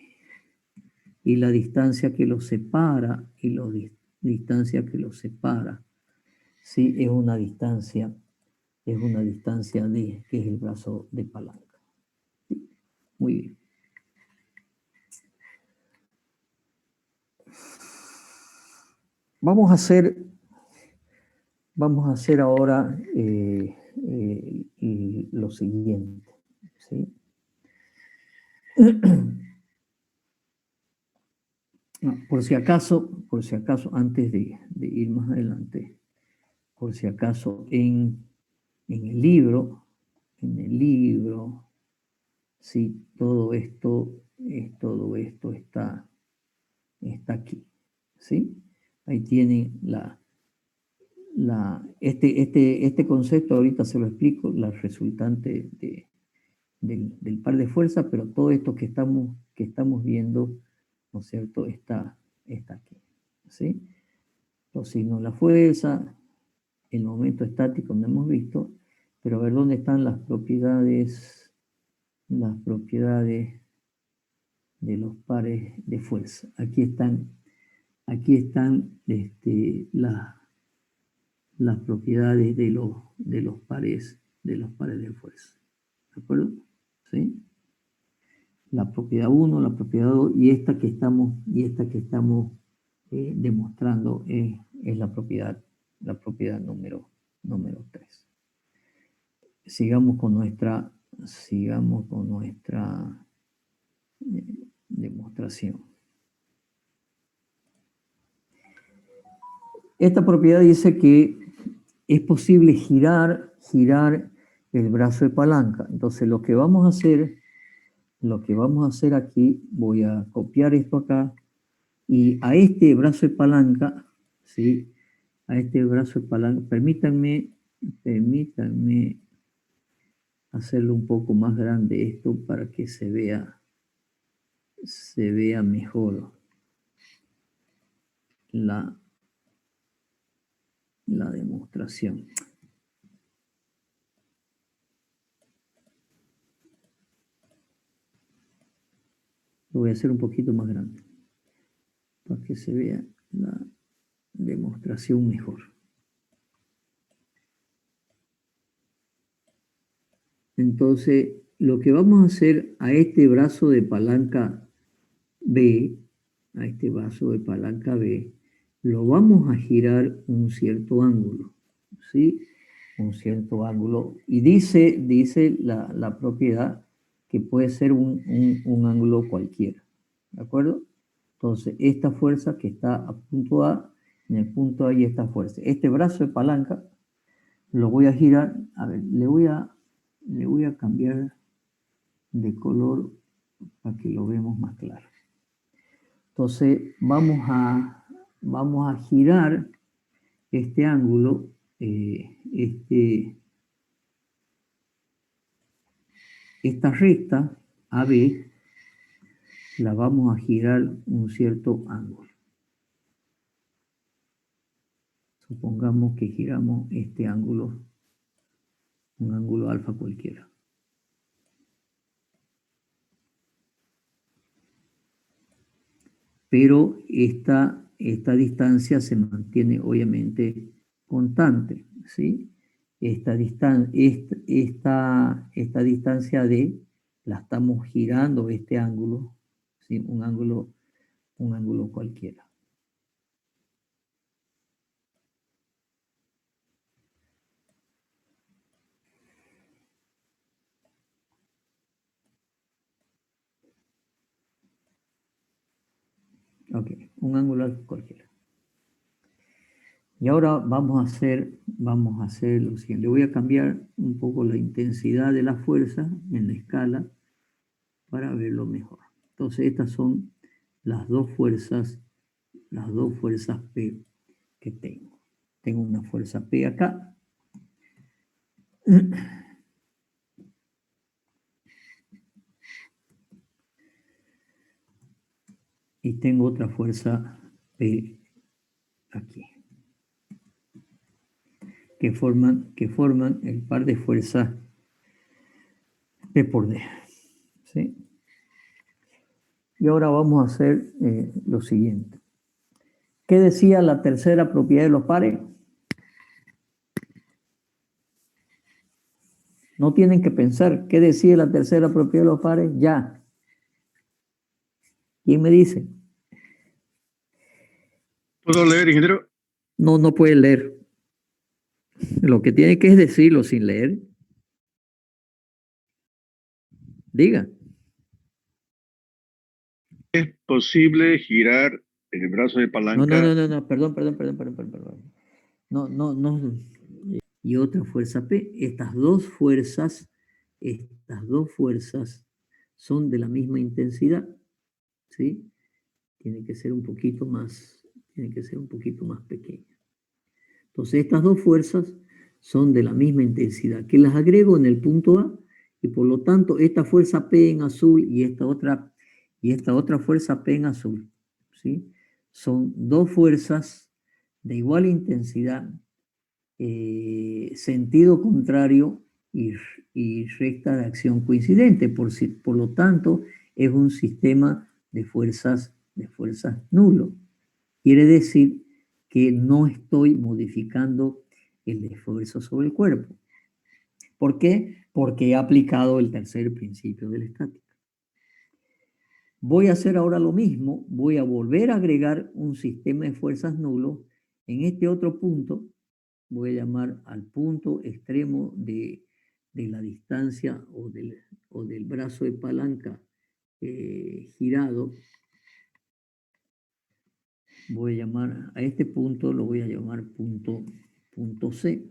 la distancia que los separa, distancia que los separa, ¿sí? Es una distancia D, que es el brazo de palanca. ¿Sí? Muy bien. Vamos a hacer ahora lo siguiente, ¿sí? Por si acaso, antes de ir más adelante, por si acaso el libro, en el libro, sí, todo esto está aquí, ¿sí? Ahí tienen este concepto, ahorita se lo explico, la resultante del par de fuerzas, pero todo esto que estamos viendo, ¿no es cierto?, está aquí, ¿sí? Los signos de la fuerza, el momento estático, no hemos visto, pero a ver dónde están las propiedades de los pares de fuerza. Aquí están las propiedades de los pares de fuerza. ¿De acuerdo? ¿Sí? La propiedad 1, la propiedad 2 y esta que estamos demostrando es la propiedad número 3. Sigamos con nuestra demostración. Esta propiedad dice que es posible girar el brazo de palanca. Entonces lo que vamos a hacer aquí, voy a copiar esto acá y a este brazo de palanca, ¿sí? A este brazo de palanca, permítanme hacerlo un poco más grande esto para que se vea mejor la demostración. Lo voy a hacer un poquito más grande para que se vea la demostración mejor. Entonces, lo que vamos a hacer a este brazo de palanca B, lo vamos a girar un cierto ángulo, ¿sí? Un cierto ángulo. Y dice la propiedad que puede ser un ángulo cualquiera, ¿de acuerdo? Entonces, esta fuerza que está a punto A, en el punto A y esta fuerza. Este brazo de palanca lo voy a girar, a ver, le voy a cambiar de color para que lo veamos más claro. Entonces vamos a girar este ángulo, esta recta AB, la vamos a girar un cierto ángulo. Supongamos que giramos este ángulo, un ángulo alfa cualquiera. Pero esta distancia se mantiene obviamente constante, ¿sí? Esta distancia D la estamos girando este ángulo, ¿sí? Un ángulo cualquiera. Ok, un ángulo cualquiera. Y ahora vamos a hacer lo siguiente. Le voy a cambiar un poco la intensidad de la fuerza en la escala para verlo mejor. Entonces estas son las dos fuerzas P que tengo. Tengo una fuerza P acá. Y tengo otra fuerza P aquí. que forman el par de fuerzas P por D. ¿Sí? Y ahora vamos a hacer lo siguiente. ¿Qué decía la tercera propiedad de los pares? No tienen que pensar. ¿Qué decía la tercera propiedad de los pares? Ya. ¿Quién me dice? ¿Puedo leer, ingeniero? No, no puede leer. Lo que tiene que es decirlo sin leer. Diga. ¿Es posible girar el brazo de No, palanca? perdón. No. Y otra fuerza P. Estas dos fuerzas son de la misma intensidad, ¿sí? Tiene que ser un poquito más pequeña. Entonces, estas dos fuerzas son de la misma intensidad, que las agrego en el punto A, y por lo tanto, esta fuerza P en azul y esta otra fuerza P en azul, ¿sí? Son dos fuerzas de igual intensidad, sentido contrario y recta de acción coincidente. Por lo tanto, es un sistema de fuerzas nulo. Quiere decir que no estoy modificando el esfuerzo sobre el cuerpo. ¿Por qué? Porque he aplicado el tercer principio de la estática. Voy a hacer ahora lo mismo, voy a volver a agregar un sistema de fuerzas nulo en este otro punto. Voy a llamar al punto extremo de la distancia o del brazo de palanca girado. Voy a llamar a este punto, lo voy a llamar punto C.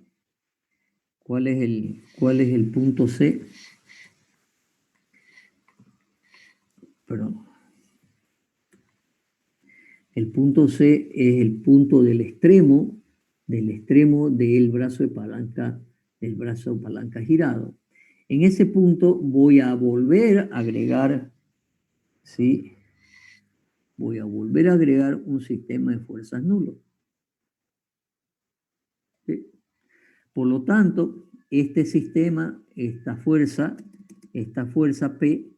¿Cuál es el punto C? Perdón. El punto C es el punto del extremo del brazo de palanca girado. En ese punto voy a volver a agregar, ¿sí? Voy a volver a agregar un sistema de fuerzas nulo. ¿Sí? Por lo tanto, este sistema, esta fuerza P,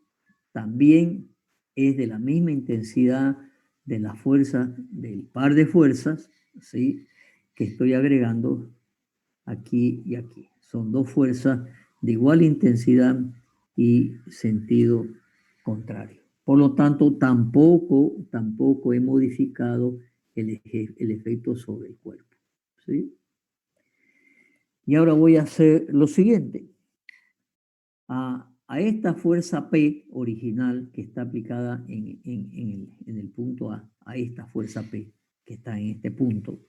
también es de la misma intensidad de la fuerza del par de fuerzas, ¿sí? Que estoy agregando aquí y aquí. Son dos fuerzas de igual intensidad y sentido contrario. Por lo tanto, tampoco he modificado el efecto sobre el cuerpo, ¿sí? Y ahora voy a hacer lo siguiente. A esta fuerza P original que está aplicada en el punto a esta fuerza P que está en este punto,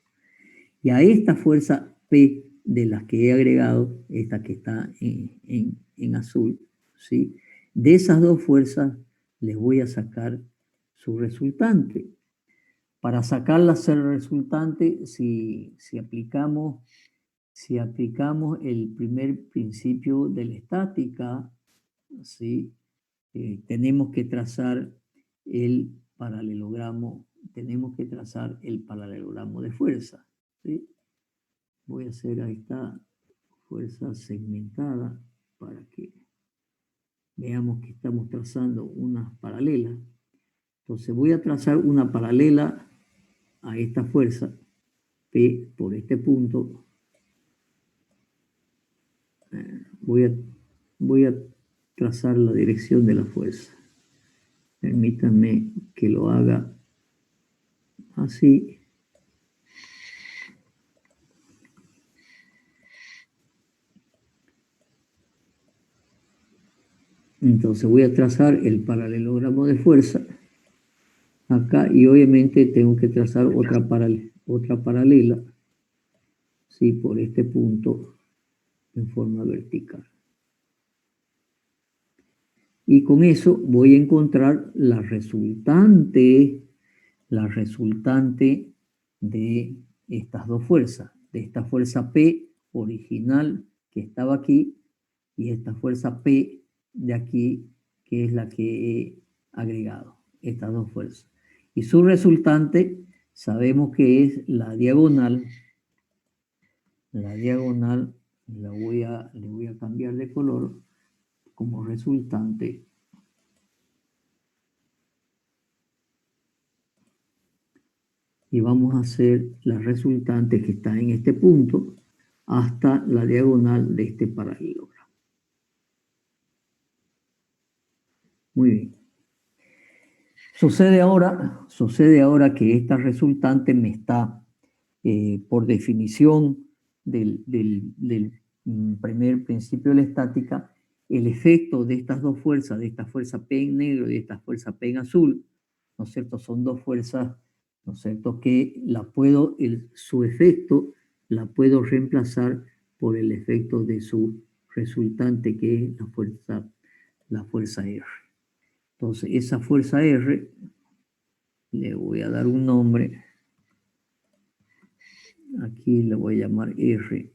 y a esta fuerza P de las que he agregado, esta que está en azul, ¿sí? De esas dos fuerzas les voy a sacar su resultante. Para sacarlas el resultante, si aplicamos el primer principio de la estática, ¿sí? Tenemos que trazar el paralelogramo de fuerza, ¿sí? Voy a hacer ahí esta fuerza segmentada para que veamos que estamos trazando unas paralelas. Entonces voy a trazar una paralela a esta fuerza P por este punto. Voy a trazar la dirección de la fuerza. Permítanme que lo haga así. Entonces voy a trazar el paralelogramo de fuerza acá y obviamente tengo que trazar otra paralela, ¿sí? Por este punto en forma vertical. Y con eso voy a encontrar la resultante de estas dos fuerzas, de esta fuerza P original que estaba aquí y esta fuerza P de aquí, que es la que he agregado, estas dos fuerzas. Y su resultante sabemos que es la diagonal la diagonal le voy a cambiar de color como resultante. Y vamos a hacer la resultante que está en este punto hasta la diagonal de este paralelogramo. Muy bien. Sucede ahora que esta resultante me está, por definición del primer principio de la estática, el efecto de estas dos fuerzas, de esta fuerza P en negro y de esta fuerza P en azul, ¿no es cierto? Son dos fuerzas, ¿no es cierto?, que su efecto la puedo reemplazar por el efecto de su resultante, que es la fuerza R. Entonces, esa fuerza R, le voy a dar un nombre. Aquí le voy a llamar R.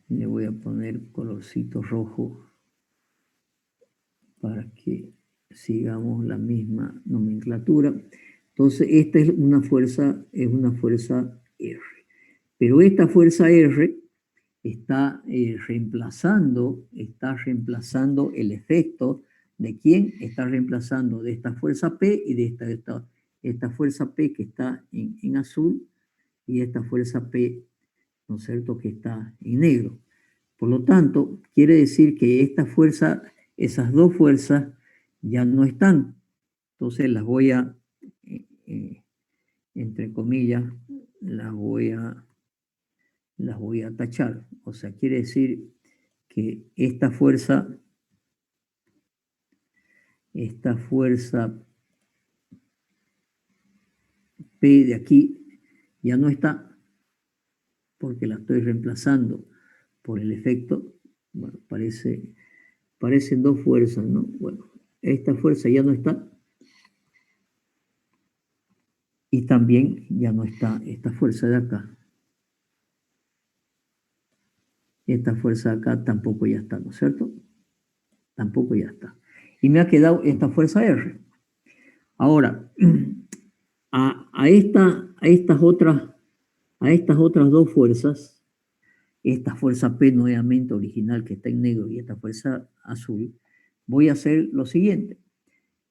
Le voy a poner colorcito rojo para que sigamos la misma nomenclatura. Entonces, esta es una fuerza R. Pero esta fuerza R está reemplazando el efecto de quién está reemplazando de esta fuerza P y de esta fuerza P que está en azul y esta fuerza P, ¿no es cierto?, que está en negro. Por lo tanto, quiere decir que esas dos fuerzas ya no están. Entonces las voy a, entre comillas, las voy a tachar. O sea, quiere decir que esta fuerza P de aquí ya no está, porque la estoy reemplazando por el efecto. Bueno, parecen dos fuerzas, ¿no? Bueno, esta fuerza ya no está. Y también ya no está esta fuerza de acá. Esta fuerza de acá tampoco ya está, ¿no es cierto? Tampoco ya está. Y me ha quedado esta fuerza R. Ahora, a estas otras dos fuerzas, esta fuerza P nuevamente original que está en negro y esta fuerza azul, voy a hacer lo siguiente.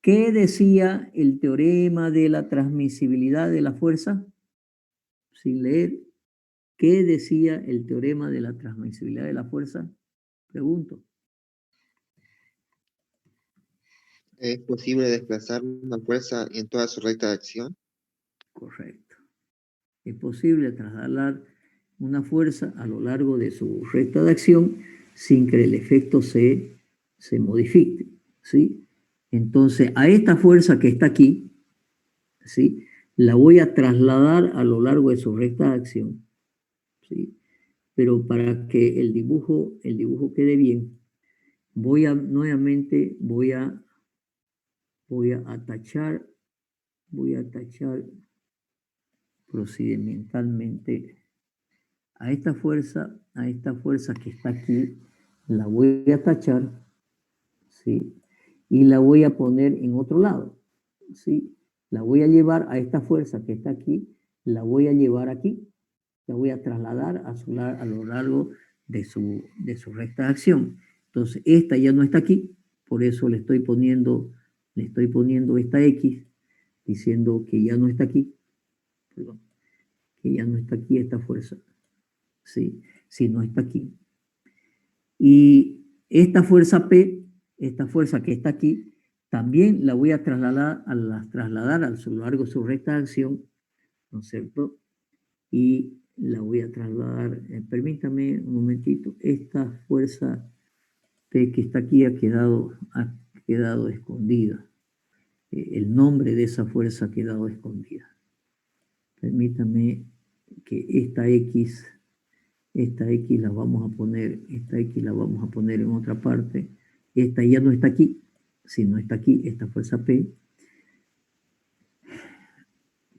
¿Qué decía el teorema de la transmisibilidad de la fuerza? Sin leer. ¿Qué decía el teorema de la transmisibilidad de la fuerza? Pregunto. ¿Es posible desplazar una fuerza en toda su recta de acción? Correcto. Es posible trasladar una fuerza a lo largo de su recta de acción sin que el efecto se modifique, ¿sí? Entonces, a esta fuerza que está aquí, ¿sí?, la voy a trasladar a lo largo de su recta de acción, ¿sí? Pero para que el dibujo quede bien, nuevamente voy a tachar procedimentalmente a esta fuerza que está aquí, la voy a tachar, ¿sí? Y la voy a poner en otro lado, ¿sí? La voy a llevar a esta fuerza que está aquí, la voy a llevar aquí, la voy a trasladar a lo largo de su recta de acción. Entonces, esta ya no está aquí, por eso le estoy poniendo esta X, diciendo que ya no está aquí, perdón, que ya no está aquí esta fuerza, ¿sí? Si no está aquí. Y esta fuerza P, esta fuerza que está aquí, también la voy a trasladar a lo largo de su recta de acción, ¿no es cierto? Y la voy a trasladar, permítame un momentito, esta fuerza P que está aquí ha quedado escondida. El nombre de esa fuerza ha quedado escondida. Permítame que esta X la vamos a poner en otra parte. Esta ya no está aquí. Si no está aquí, esta fuerza P.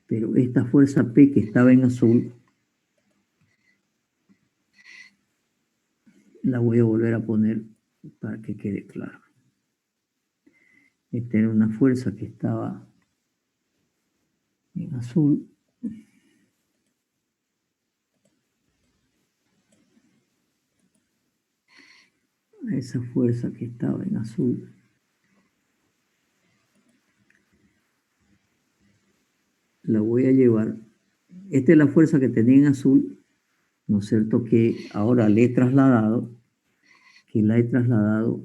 Pero esta fuerza P que estaba en azul, la voy a volver a poner para que quede claro. Esta era una fuerza que estaba en azul. a esa fuerza que estaba en azul. La voy a llevar. Esta es la fuerza que tenía en azul, ¿no es cierto? Que ahora la he trasladado aquí. Que la he trasladado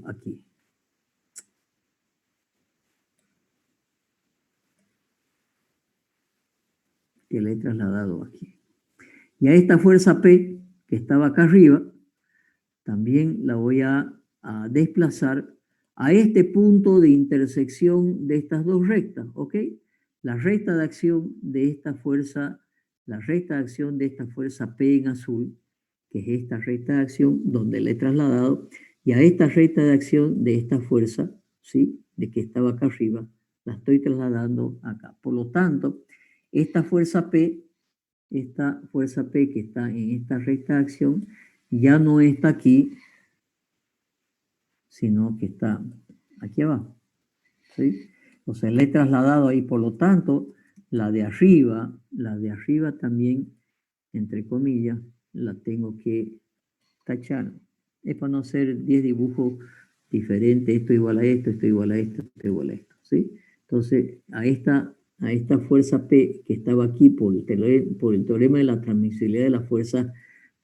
aquí. Y a esta fuerza P, que estaba acá arriba, también la voy a desplazar a este punto de intersección de estas dos rectas, ¿ok? La recta de acción de esta fuerza, la recta de acción de esta fuerza P en azul, que es esta recta de acción donde la he trasladado, y a esta recta de acción de esta fuerza, ¿sí? De que estaba acá arriba, la estoy trasladando acá. Por lo tanto, esta fuerza P que está en esta recta de acción, ya no está aquí, sino que está aquí abajo. ¿Sí? O sea, la he trasladado ahí, por lo tanto, la de arriba también, entre comillas, la tengo que tachar. Es para no hacer 10 dibujos diferentes, esto igual a esto, esto igual a esto, esto igual a esto. ¿Sí? Entonces, a esta fuerza P que estaba aquí por el teorema de la transmisibilidad de la fuerza,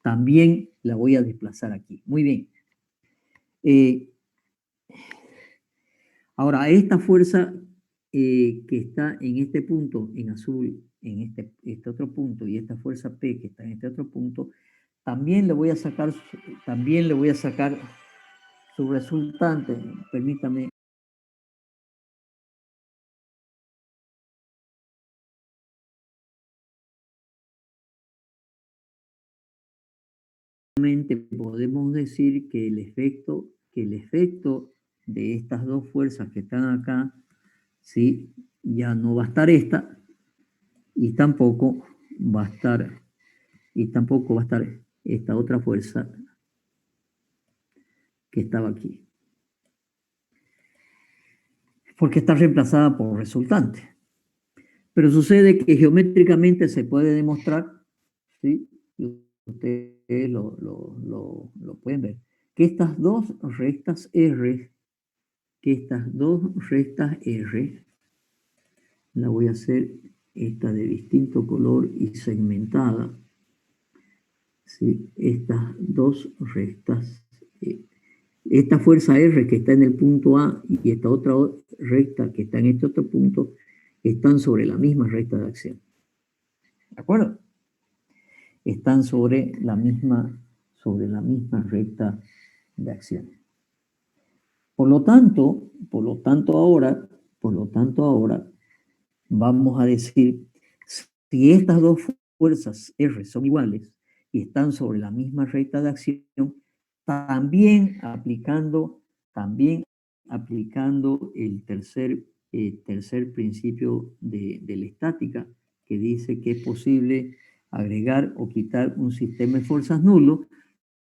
también la voy a desplazar aquí. Muy bien. Ahora, esta fuerza que está en este punto, en azul, en este otro punto, y esta fuerza P que está en este otro punto, también le voy a sacar su resultante. Permítame. Podemos decir que el efecto de estas dos fuerzas que están acá, ¿sí? Ya no va a estar esta, y tampoco va a estar esta otra fuerza que estaba aquí, porque está reemplazada por resultante. Pero sucede que geométricamente se puede demostrar, ¿sí? Ustedes lo pueden ver, que estas dos rectas R, la voy a hacer esta de distinto color y segmentada, ¿sí? Estas dos rectas, esta fuerza R que está en el punto A y esta otra recta que está en este otro punto, están sobre la misma recta de acción. ¿De acuerdo? Están sobre la misma recta de acción. Por lo tanto ahora, vamos a decir, si estas dos fuerzas R son iguales y están sobre la misma recta de acción, también aplicando el tercer principio de la estática, que dice que es posible agregar o quitar un sistema de fuerzas nulo,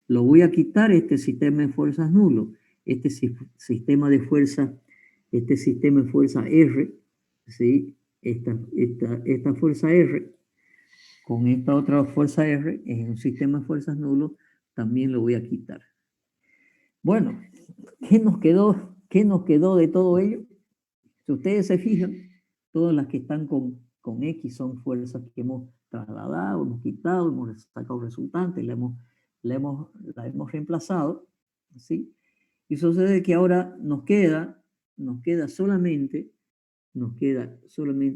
lo voy a quitar este sistema de fuerzas nulo, este sistema de fuerza R, ¿sí? Esta fuerza R con esta otra fuerza R en un sistema de fuerzas nulo, también lo voy a quitar. Bueno, ¿qué nos quedó de todo ello? Si ustedes se fijan, todas las que están con X son fuerzas que hemos trasladado, hemos quitado, hemos sacado resultantes, la hemos reemplazado, ¿sí? Y sucede que ahora nos queda solamente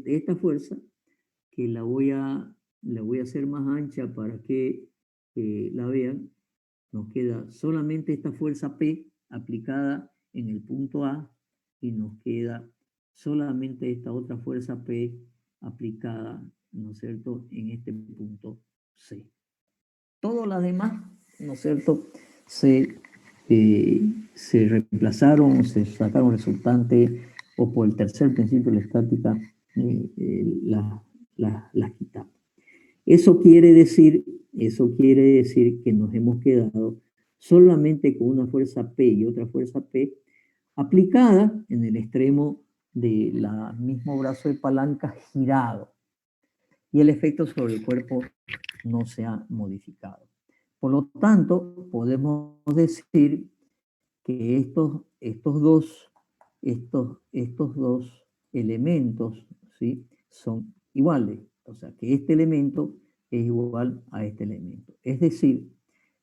esta fuerza, que la voy a hacer más ancha para que la vean. Nos queda solamente esta fuerza P aplicada en el punto A y nos queda solamente esta otra fuerza P aplicada, ¿no es cierto?, en este punto C. Todas las demás, ¿no es cierto?, se reemplazaron, se sacaron resultantes, o por el tercer principio de la estática las quitamos. Eso quiere decir que nos hemos quedado solamente con una fuerza P y otra fuerza P aplicada en el extremo del mismo brazo de palanca girado, y el efecto sobre el cuerpo no se ha modificado. Por lo tanto, podemos decir que estos dos elementos, ¿sí? Son iguales. O sea, que este elemento es igual a este elemento. Es decir,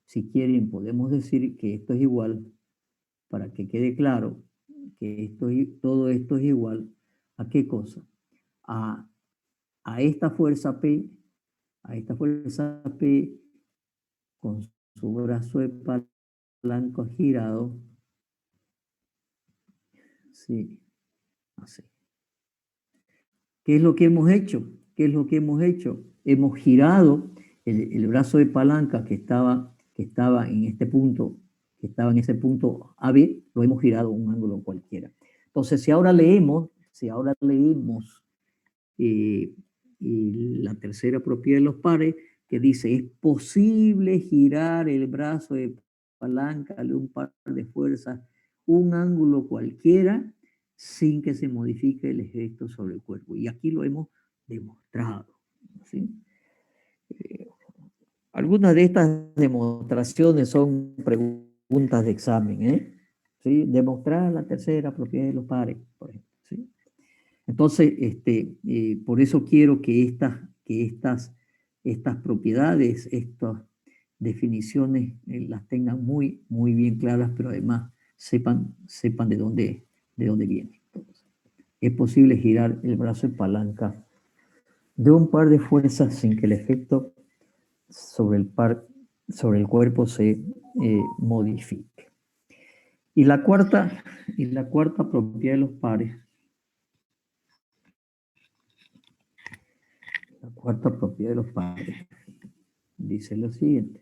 si quieren, podemos decir que esto es igual, para que quede claro, que todo esto es igual a qué cosa? A esta fuerza P, con su brazo de palanca girado, sí, así. ¿Qué es lo que hemos hecho? ¿Qué es lo que hemos hecho? Hemos girado el brazo de palanca que estaba en este punto, que estaba en ese punto AB, lo hemos girado a un ángulo cualquiera. Entonces, si ahora leemos la tercera propiedad de los pares, que dice, es posible girar el brazo de palanca de un par de fuerzas, un ángulo cualquiera, sin que se modifique el efecto sobre el cuerpo. Y aquí lo hemos demostrado, ¿sí? Algunas de estas demostraciones son preguntas de examen, ¿eh? ¿Sí? Demostrar la tercera propiedad de los pares, por ejemplo, ¿sí? Entonces, por eso quiero que estas propiedades, estas definiciones, las tengan muy, muy bien claras, pero además sepan de dónde vienen. Es posible girar el brazo de palanca de un par de fuerzas sin que el efecto sobre el cuerpo se modifique. Y la cuarta propiedad de los pares. La cuarta propiedad de los pares dice lo siguiente.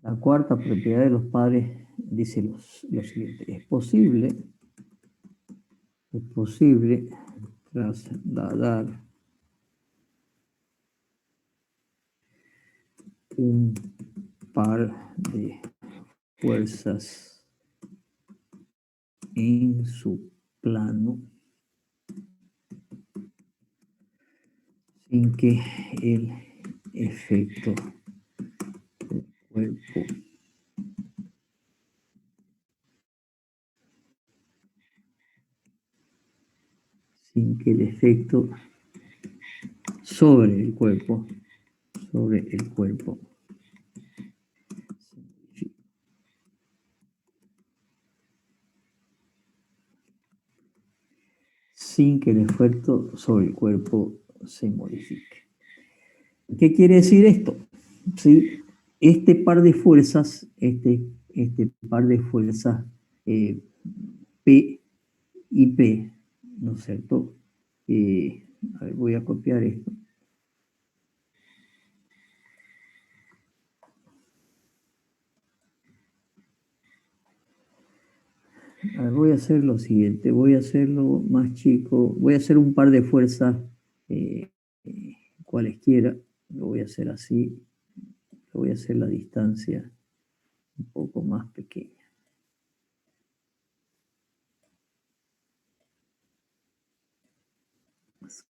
La cuarta propiedad de los pares dice lo siguiente. Es posible trasladar un par de fuerzas en su plano sin que el efecto del cuerpo sobre el cuerpo sin que el efecto sobre el cuerpo se modifique. ¿Qué quiere decir esto? ¿Sí? Este par de fuerzas, P y P, ¿no es cierto? A ver, voy a copiar esto. A ver, voy a hacer lo siguiente, voy a hacerlo más chico, voy a hacer un par de fuerzas cualesquiera, lo voy a hacer así, voy a hacer la distancia un poco más pequeña.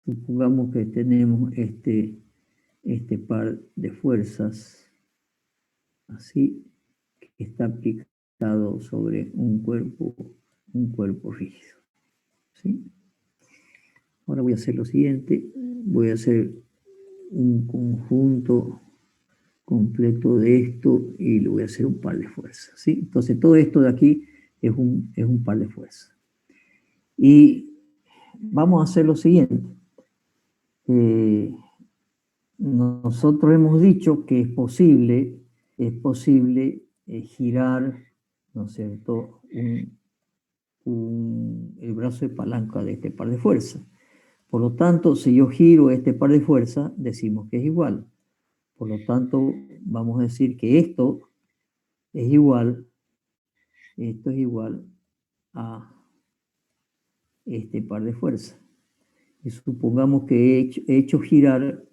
Supongamos que tenemos este par de fuerzas, así, que está aplicado sobre un cuerpo rígido. ¿Sí? Ahora voy a hacer lo siguiente, voy a hacer un conjunto completo de esto y le voy a hacer un par de fuerzas. ¿Sí? Entonces todo esto de aquí es un par de fuerzas. Y vamos a hacer lo siguiente. Nosotros hemos dicho que es posible girar, ¿no es cierto?, el brazo de palanca de este par de fuerzas. Por lo tanto, si yo giro este par de fuerzas, decimos que es igual. Por lo tanto, vamos a decir que esto es igual a este par de fuerzas. Y supongamos que he hecho girar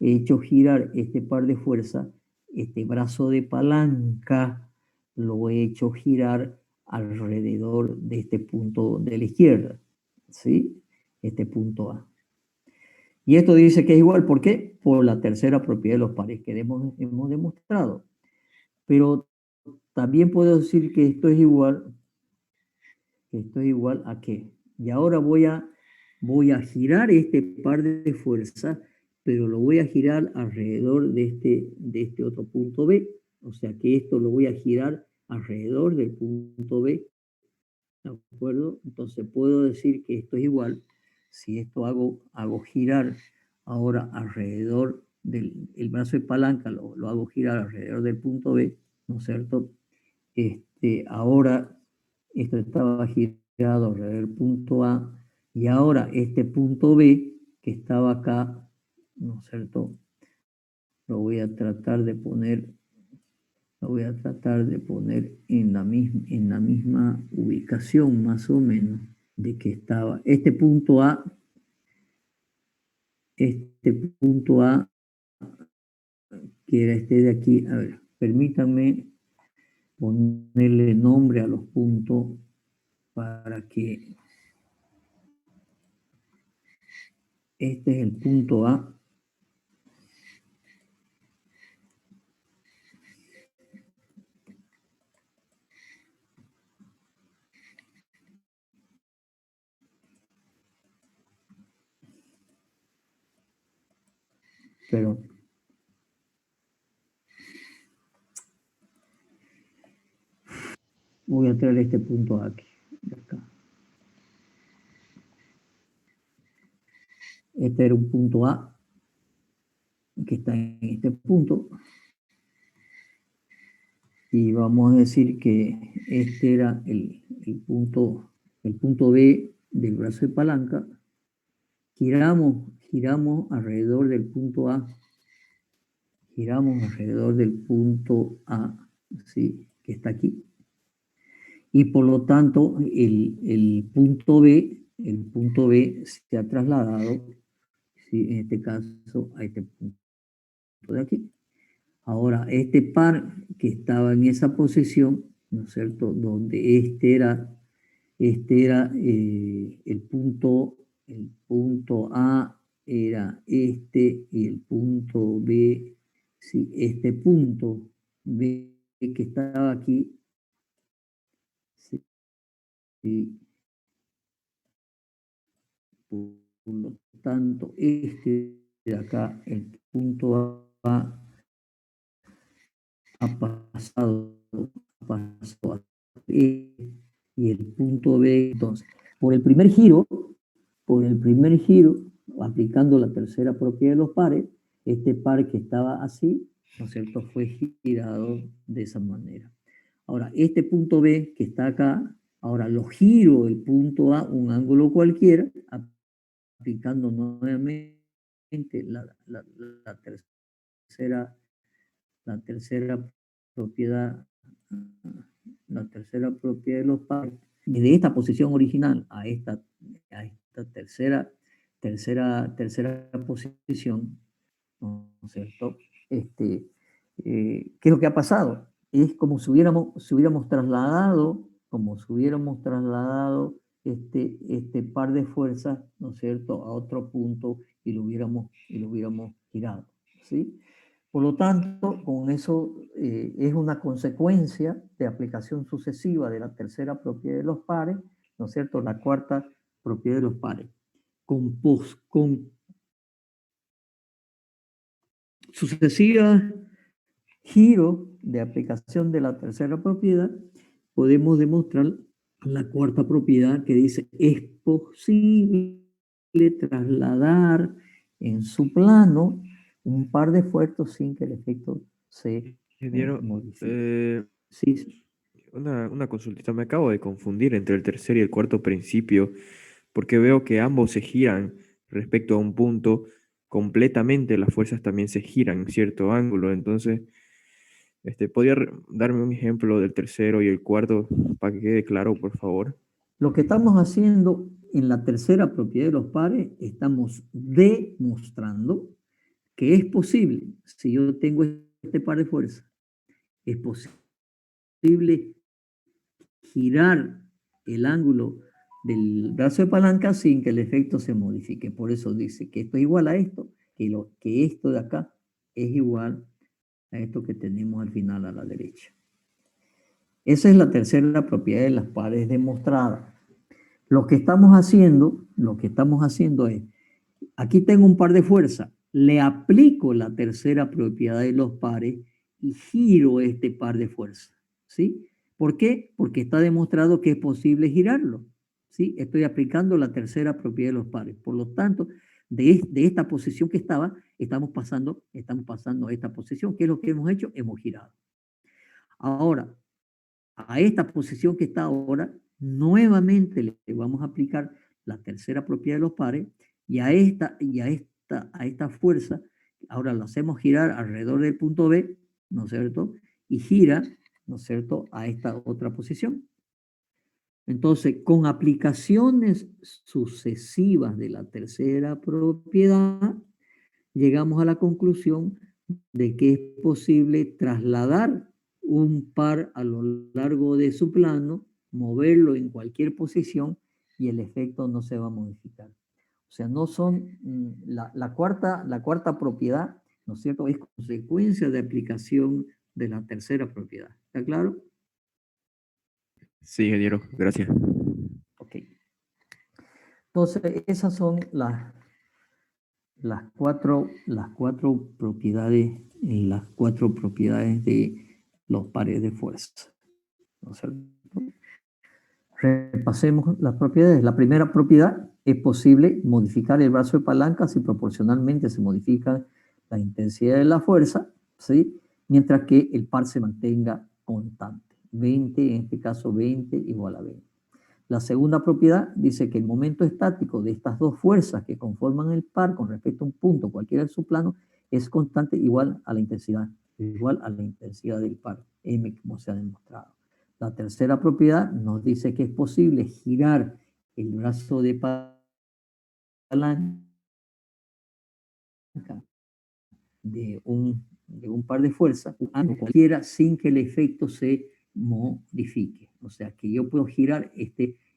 este par de fuerzas, este brazo de palanca lo he hecho girar alrededor de este punto de la izquierda. ¿sí? Este punto A. Y esto dice que es igual, ¿por qué? Por la tercera propiedad de los pares que hemos demostrado. Pero también puedo decir que esto es igual a qué. Y ahora voy a girar este par de fuerzas, pero lo voy a girar alrededor de este otro punto B. O sea que esto lo voy a girar alrededor del punto B. ¿De acuerdo? Entonces puedo decir que esto es igual. Si esto hago girar ahora alrededor del el brazo de palanca, lo hago girar alrededor del punto B, ¿no es cierto? Ahora esto estaba girado alrededor del punto A y ahora este punto B que estaba acá, ¿no es cierto? Lo voy a tratar de poner en la misma ubicación más o menos de que estaba este punto A que era este de aquí. A ver, permítanme ponerle nombre a los puntos para que este es el punto A. Pero voy a traer este punto A aquí, de acá. Este era un punto A que está en este punto. Y vamos a decir que este era el punto B del brazo de palanca. Giramos alrededor del punto A. Giramos alrededor del punto A, ¿sí? Que está aquí. Y por lo tanto, el punto B se ha trasladado, ¿sí? En este caso, a este punto de aquí. Ahora, este par que estaba en esa posición, ¿no es cierto? Donde el punto A era este y el punto B, sí, este punto B que estaba aquí, sí, sí, por lo tanto, este de acá, el punto A, ha pasado a E y el punto B. Entonces, por el primer giro, aplicando la tercera propiedad de los pares, este par que estaba así, ¿no es cierto?, fue girado de esa manera. Ahora, este punto B que está acá, ahora lo giro el punto A, un ángulo cualquiera, aplicando nuevamente la tercera la tercera propiedad, la tercera propiedad de los pares, desde esta posición original a esta tercera posición, ¿no es cierto? ¿Qué es lo que ha pasado? Es como si hubiéramos trasladado, este par de fuerzas, ¿no es cierto?, a otro punto y lo hubiéramos girado, ¿sí? Por lo tanto, con eso es una consecuencia de aplicación sucesiva de la tercera propiedad de los pares, ¿no es cierto?, la cuarta propiedad de los pares. Con sucesiva giro de aplicación de la tercera propiedad, podemos demostrar la cuarta propiedad que dice es posible trasladar en su plano un par de fuerzas sin que el efecto se Ingeniero, modifique. Sí, sí. una consultita. Me acabo de confundir entre el tercer y el cuarto principio, porque veo que ambos se giran respecto a un punto. Completamente las fuerzas también se giran en cierto ángulo. Entonces, ¿podría darme un ejemplo del tercero y el cuarto para que quede claro, por favor? Lo que estamos haciendo en la tercera propiedad de los pares, estamos demostrando que es posible, si yo tengo este par de fuerzas, es posible girar el ángulo del brazo de palanca sin que el efecto se modifique. Por eso dice que esto es igual a esto, que esto de acá es igual a esto que tenemos al final a la derecha. Esa es la tercera propiedad de las pares demostradas. Lo que estamos haciendo es, aquí tengo un par de fuerzas, le aplico la tercera propiedad de los pares y giro este par de fuerzas, ¿sí? ¿Por qué? Porque está demostrado que es posible girarlo, ¿sí? Estoy aplicando la tercera propiedad de los pares. Por lo tanto, de esta posición que estaba, estamos pasando a esta posición. ¿Qué es lo que hemos hecho? Hemos girado. Ahora, a esta posición que está ahora, nuevamente le vamos a aplicar la tercera propiedad de los pares y a esta fuerza, ahora la hacemos girar alrededor del punto B, ¿no es cierto? Y gira, ¿no es cierto?, a esta otra posición. Entonces, con aplicaciones sucesivas de la tercera propiedad, llegamos a la conclusión de que es posible trasladar un par a lo largo de su plano, moverlo en cualquier posición y el efecto no se va a modificar. O sea, no son, la cuarta propiedad, ¿no es cierto?, es consecuencia de aplicación de la tercera propiedad. ¿Está claro? Sí, ingeniero, gracias. Ok. Entonces, esas son las cuatro propiedades, las cuatro propiedades de los pares de fuerza, ¿no es cierto? Repasemos las propiedades. La primera propiedad: es posible modificar el brazo de palanca si proporcionalmente se modifica la intensidad de la fuerza, ¿sí? Mientras que el par se mantenga constante. 20, en este caso 20 igual a 20. La segunda propiedad dice que el momento estático de estas dos fuerzas que conforman el par con respecto a un punto cualquiera de su plano es constante igual a la intensidad del par, m, como se ha demostrado. La tercera propiedad nos dice que es posible girar el brazo de palanca de un par de fuerzas, cualquiera, sin que el efecto se modifique. O sea, que yo puedo girar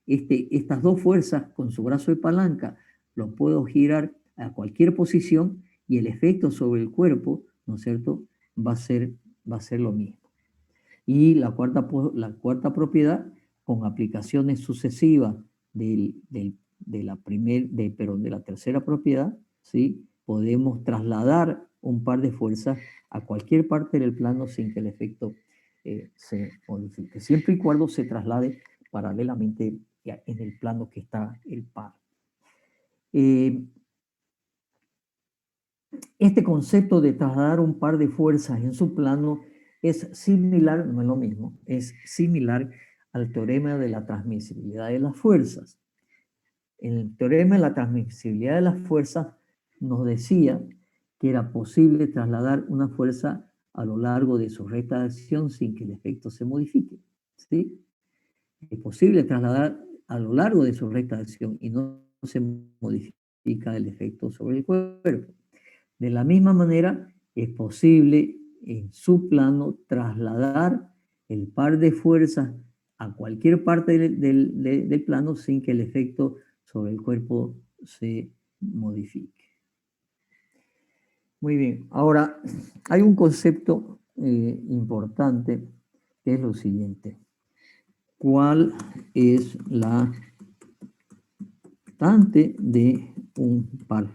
estas dos fuerzas con su brazo de palanca, lo puedo girar a cualquier posición y el efecto sobre el cuerpo, ¿no es cierto?, va a ser lo mismo. Y la cuarta propiedad, con aplicaciones sucesivas de la tercera propiedad, ¿sí?, podemos trasladar un par de fuerzas a cualquier parte del plano sin que el efecto se modifique, siempre y cuando se traslade paralelamente en el plano que está el par. Este concepto de trasladar un par de fuerzas en su plano es similar, no es lo mismo, es similar al teorema de la transmisibilidad de las fuerzas. El teorema de la transmisibilidad de las fuerzas nos decía que era posible trasladar una fuerza a lo largo de su recta de acción sin que el efecto se modifique, ¿sí? Es posible trasladar a lo largo de su recta de acción y no se modifica el efecto sobre el cuerpo. De la misma manera, es posible en su plano trasladar el par de fuerzas a cualquier parte del plano sin que el efecto sobre el cuerpo se modifique. Muy bien, ahora hay un concepto importante que es lo siguiente. ¿Cuál es la constante de un par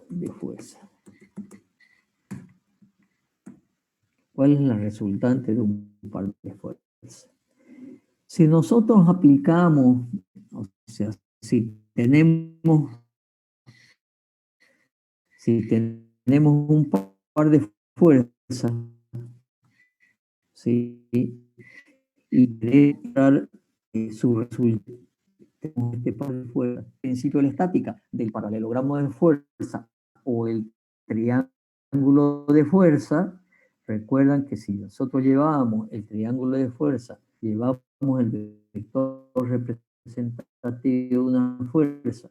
de fuerza? ¿Cuál es la resultante de un par de fuerza? Si nosotros aplicamos, o sea, si tenemos un par de fuerzas, ¿sí?, y queremos su resultado, este par de fuerzas, el principio de la estática del paralelogramo de fuerza o el triángulo de fuerza. Recuerdan que si nosotros llevábamos el triángulo de fuerza, llevamos el vector representativo de una fuerza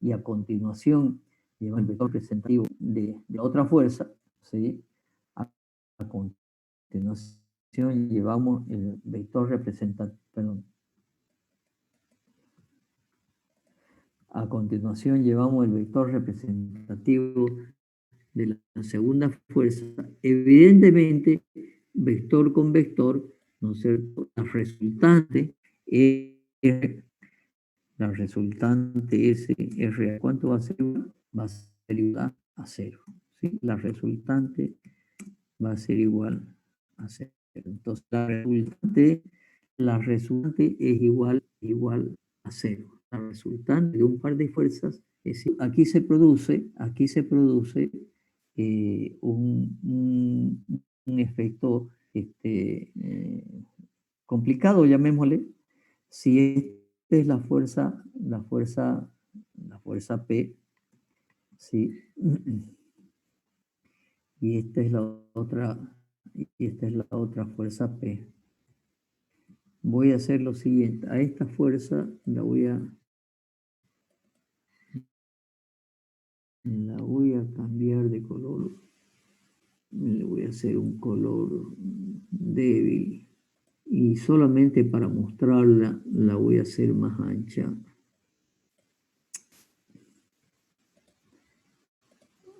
y a continuación llevamos el vector representativo de otra fuerza, ¿sí? A continuación llevamos el vector representativo, A continuación llevamos el vector representativo de la segunda fuerza. Evidentemente, vector con vector, ¿no es cierto? La resultante S, R, ¿cuánto va a ser? Va a ser igual a 0. ¿Sí? La resultante va a ser igual a 0. Entonces, la resultante es igual a 0. La resultante de un par de fuerzas es, aquí se produce un efecto complicado, llamémosle, si esta es la fuerza P, ¿sí? Y esta es la otra fuerza P. Voy a hacer lo siguiente, a esta fuerza la voy a cambiar de color, le voy a hacer un color débil y solamente para mostrarla la voy a hacer más ancha.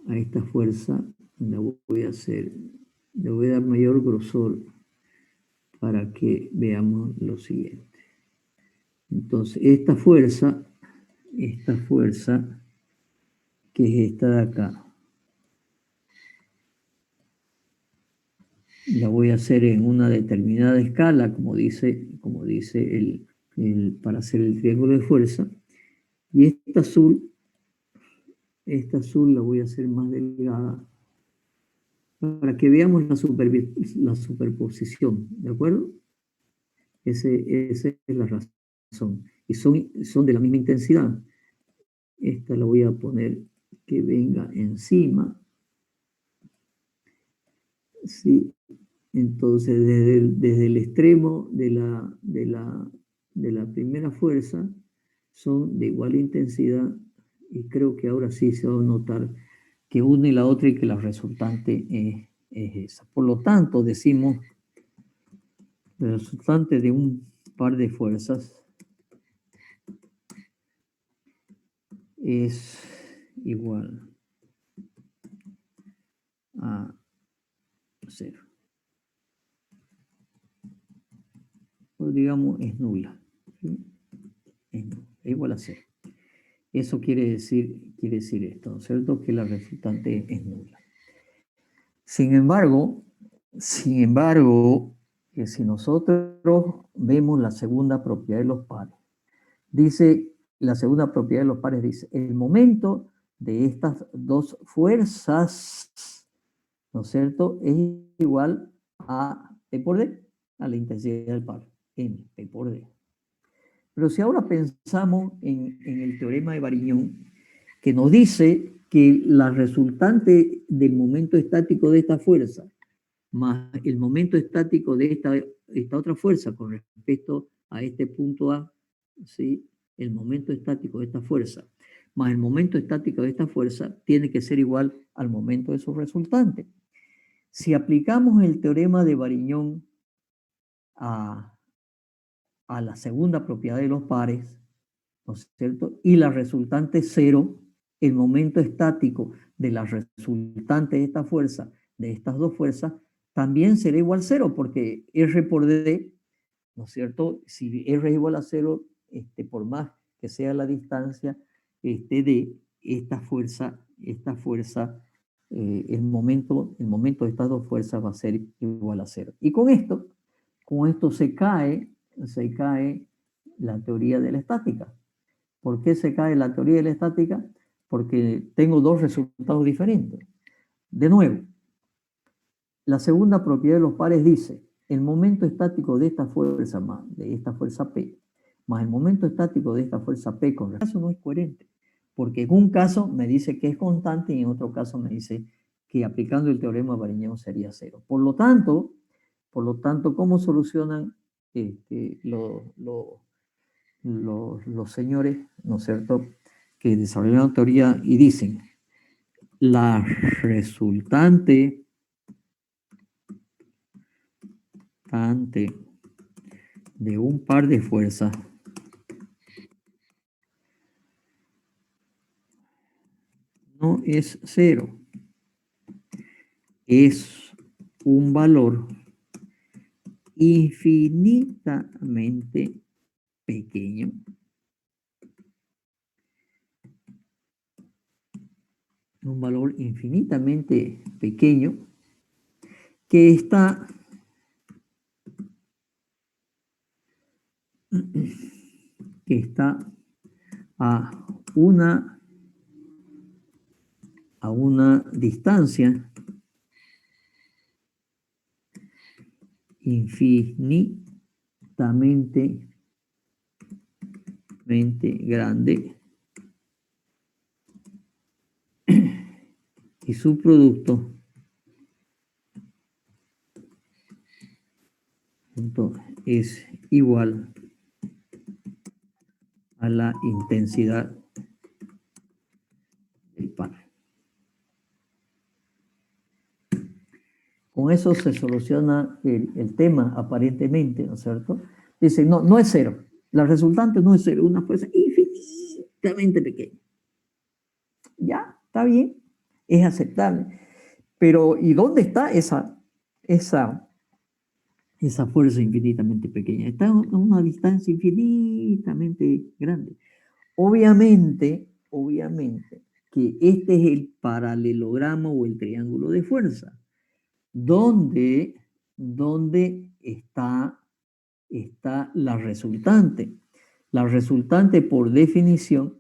A esta fuerza la voy a hacer, le voy a dar mayor grosor para que veamos lo siguiente. Entonces, esta fuerza, que es esta de acá, la voy a hacer en una determinada escala, como dice para hacer el triángulo de fuerza. Y esta azul la voy a hacer más delgada para que veamos la superposición, ¿de acuerdo? Esa es la razón. Y son de la misma intensidad. Esta la voy a poner que venga encima. Sí. Entonces, desde el extremo de la primera fuerza, son de igual intensidad, y creo que ahora sí se va a notar que una y la otra y que la resultante es esa. Por lo tanto, decimos, la resultante de un par de fuerzas es igual a 0. O digamos, es nula. ¿Sí? Es igual a 0. Eso quiere decir esto, ¿no es cierto? Que la resultante es nula. Sin embargo, que si nosotros vemos la segunda propiedad de los pares, dice, la segunda propiedad de los pares dice, el momento de estas dos fuerzas, ¿no es cierto?, es igual a P por D, a la intensidad del par, en P por D. Pero si ahora pensamos en el teorema de Variñón, que nos dice que la resultante del momento estático de esta fuerza más el momento estático de esta otra fuerza con respecto a este punto A, ¿sí? El momento estático de esta fuerza más el momento estático de esta fuerza tiene que ser igual al momento de su resultante. Si aplicamos el teorema de Variñón a la segunda propiedad de los pares, ¿no es cierto? Y la resultante cero, el momento estático de la resultante de esta fuerza, de estas dos fuerzas, también será igual a cero, porque R por D, ¿no es cierto? Si R es igual a cero, por más que sea la distancia de esta fuerza, el momento de estas dos fuerzas va a ser igual a cero. Y con esto se cae la teoría de la estática. ¿Por qué se cae la teoría de la estática? Porque tengo dos resultados diferentes. De nuevo, la segunda propiedad de los pares dice, el momento estático de esta fuerza P, más el momento estático de esta fuerza P con respecto a eso no es coherente, porque en un caso me dice que es constante y en otro caso me dice que aplicando el teorema de Variñón sería cero. Por lo tanto, ¿cómo solucionan los señores, ¿no es cierto?, que desarrollaron teoría y dicen, la resultante de un par de fuerzas no es cero. Es un valor infinitamente pequeño. Un valor infinitamente pequeño que está a una distancia infinitamente grande y su producto es igual a la intensidad del par. Con eso se soluciona el tema aparentemente, ¿no es cierto? Dicen, no, no es cero. La resultante no es cero, una fuerza infinitamente pequeña. Ya, está bien, es aceptable. Pero, ¿y dónde está esa fuerza infinitamente pequeña? Está a una distancia infinitamente grande. Obviamente que este es el paralelogramo o el triángulo de fuerza, donde está la resultante. La resultante, por definición,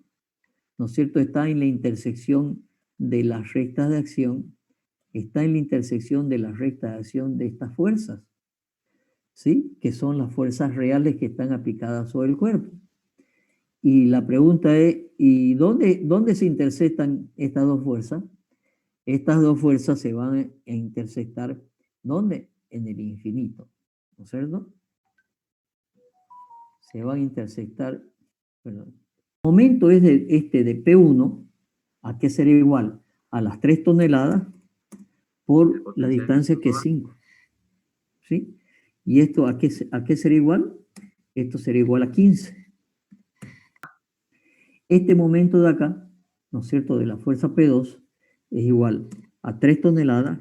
¿no es cierto?, está en la intersección de las rectas de acción, está en la intersección de las rectas de acción de estas fuerzas, ¿sí?, que son las fuerzas reales que están aplicadas sobre el cuerpo. Y la pregunta es, ¿y dónde se intersectan estas dos fuerzas? Estas dos fuerzas se van a intersectar, ¿dónde? En el infinito, ¿no es cierto? Se van a intersectar, perdón. El momento es de P1, ¿a qué será igual? A las 3 toneladas por la distancia que es 5, ¿sí? ¿Y esto a qué será igual? Esto será igual a 15. Este momento de acá, ¿no es cierto?, de la fuerza P2 es igual a 3 toneladas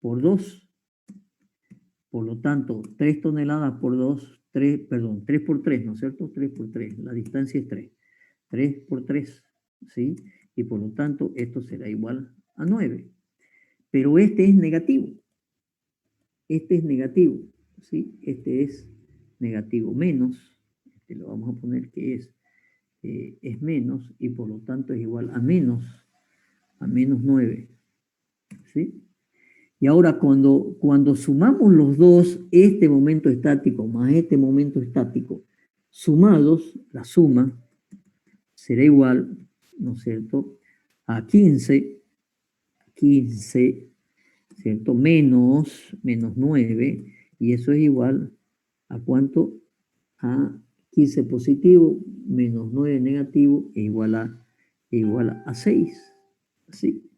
por 2. Por lo tanto, 3 toneladas por 2, 3 por 3, ¿no es cierto? 3 por 3, la distancia es 3. 3 por 3, ¿sí? Y por lo tanto, esto será igual a 9. Pero este es negativo. Este es negativo, ¿sí? Este es negativo menos. Este lo vamos a poner que es menos y por lo tanto es igual a menos 9, ¿sí? Y ahora cuando sumamos los dos, este momento estático más este momento estático, sumados, la suma será igual, ¿no es cierto?, a 15, ¿cierto?, menos 9, y eso es igual a ¿cuánto? A 15 positivo menos 9 negativo es igual a 6, ¿sí?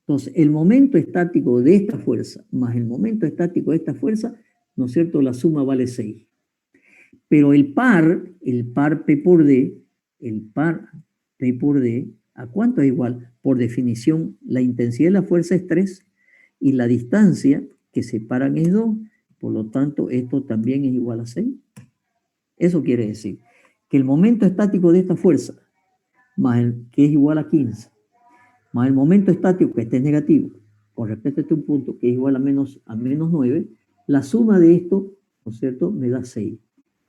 Entonces, el momento estático de esta fuerza más el momento estático de esta fuerza, ¿no es cierto?, la suma vale 6. Pero el par P por D, ¿a cuánto es igual? Por definición, la intensidad de la fuerza es 3 y la distancia que separan es 2. Por lo tanto, esto también es igual a 6. Eso quiere decir que el momento estático de esta fuerza, que es igual a 15, más el momento estático, que este es negativo, con respecto a este punto, que es igual a menos 9, la suma de esto, ¿no es cierto?, me da 6.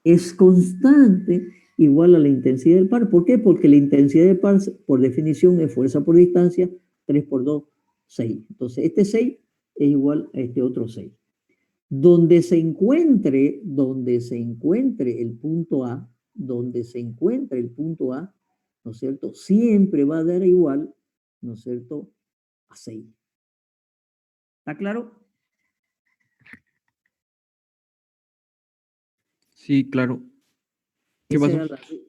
Es constante igual a la intensidad del par. ¿Por qué? Porque la intensidad del par, por definición, es fuerza por distancia, 3 por 2, 6. Entonces, este 6 es igual a este otro 6. Donde se encuentre el punto A, ¿no es cierto?, siempre va a dar igual, ¿no es cierto?, a 6. ¿Está claro? Sí, claro. ¿Qué pasó?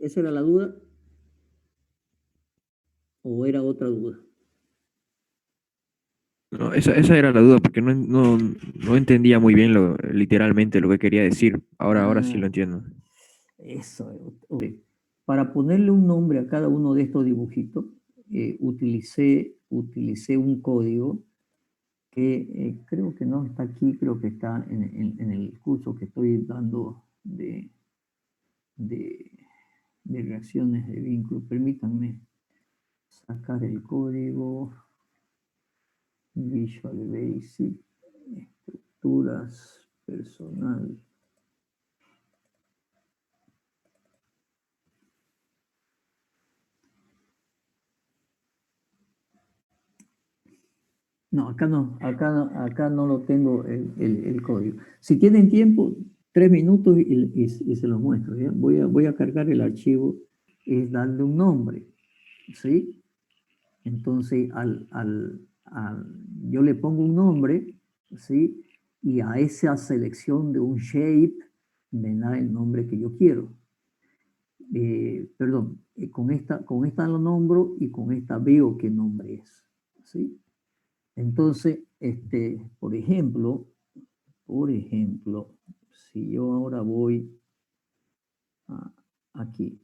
¿Esa era la duda? ¿O era otra duda? No, esa era la duda, porque no entendía muy bien literalmente lo que quería decir. Ahora sí lo entiendo. Eso. Okay. Para ponerle un nombre a cada uno de estos dibujitos, utilicé un código que creo que no está aquí, creo que está en el curso que estoy dando de reacciones de vínculo. Permítanme sacar el código. Visual Basic, estructuras, personal. No, acá no lo tengo el código. Si tienen tiempo, 3 minutos y se los muestro. ¿ya? Voy a cargar el archivo, es darle un nombre, ¿sí? Entonces, yo le pongo un nombre, ¿sí? Y a esa selección de un shape me da el nombre que yo quiero. Perdón, con esta lo nombro y con esta veo qué nombre es, ¿sí? Entonces, por ejemplo, si yo ahora voy aquí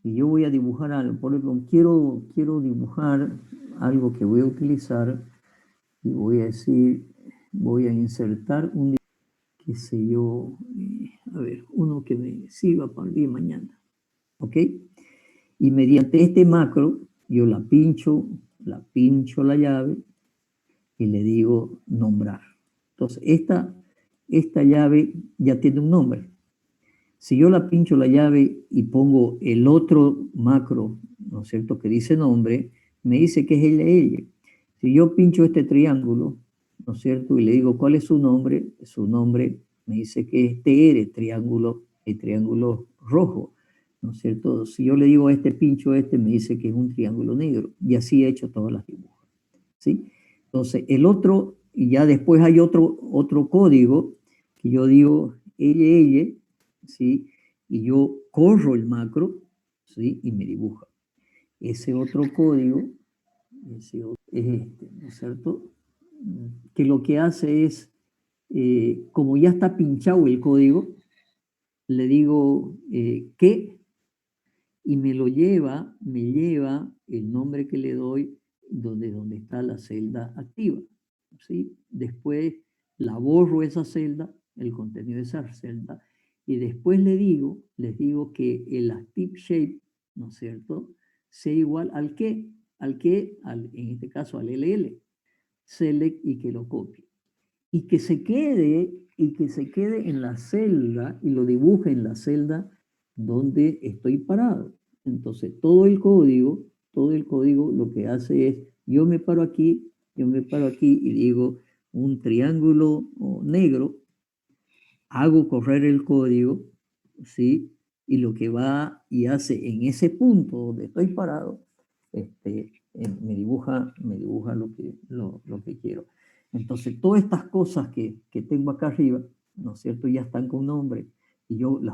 y yo voy a dibujar algo, por ejemplo, quiero dibujar algo que voy a utilizar y voy a decir, voy a insertar un, qué sé yo, a ver, uno que me sirva para el día de mañana, ¿ok? Y mediante este macro, yo la pincho la llave y le digo nombrar. Entonces, esta llave ya tiene un nombre. Si yo la pincho la llave y pongo el otro macro, ¿no es cierto?, que dice nombre, me dice que es ella. Si yo pincho este triángulo, ¿no es cierto?, y le digo cuál es su nombre me dice que es TR, el triángulo rojo, ¿no es cierto? Si yo le digo a pincho me dice que es un triángulo negro, y así he hecho todas las dibujos, ¿sí? Entonces, el otro, y ya después hay otro código que yo digo ella, ¿sí? Y yo corro el macro, ¿sí? Y me dibuja. Ese otro código es ¿no es cierto? Que lo que hace es, como ya está pinchado el código, le digo ¿qué? Y me lleva el nombre que le doy donde está la celda activa, ¿sí? Después la borro esa celda, el contenido de esa celda, y después les digo que el active shape, ¿no es cierto?, sea igual al que, en este caso al LL, select y que lo copie. Y que se quede en la celda y lo dibuje en la celda donde estoy parado. Entonces, todo el código lo que hace es, yo me paro aquí y digo un triángulo negro, hago correr el código, ¿sí? Y lo que va y hace en ese punto donde estoy parado, me dibuja lo que quiero. Entonces, todas estas cosas que tengo acá arriba, ¿no es cierto?, ya están con nombre, y yo las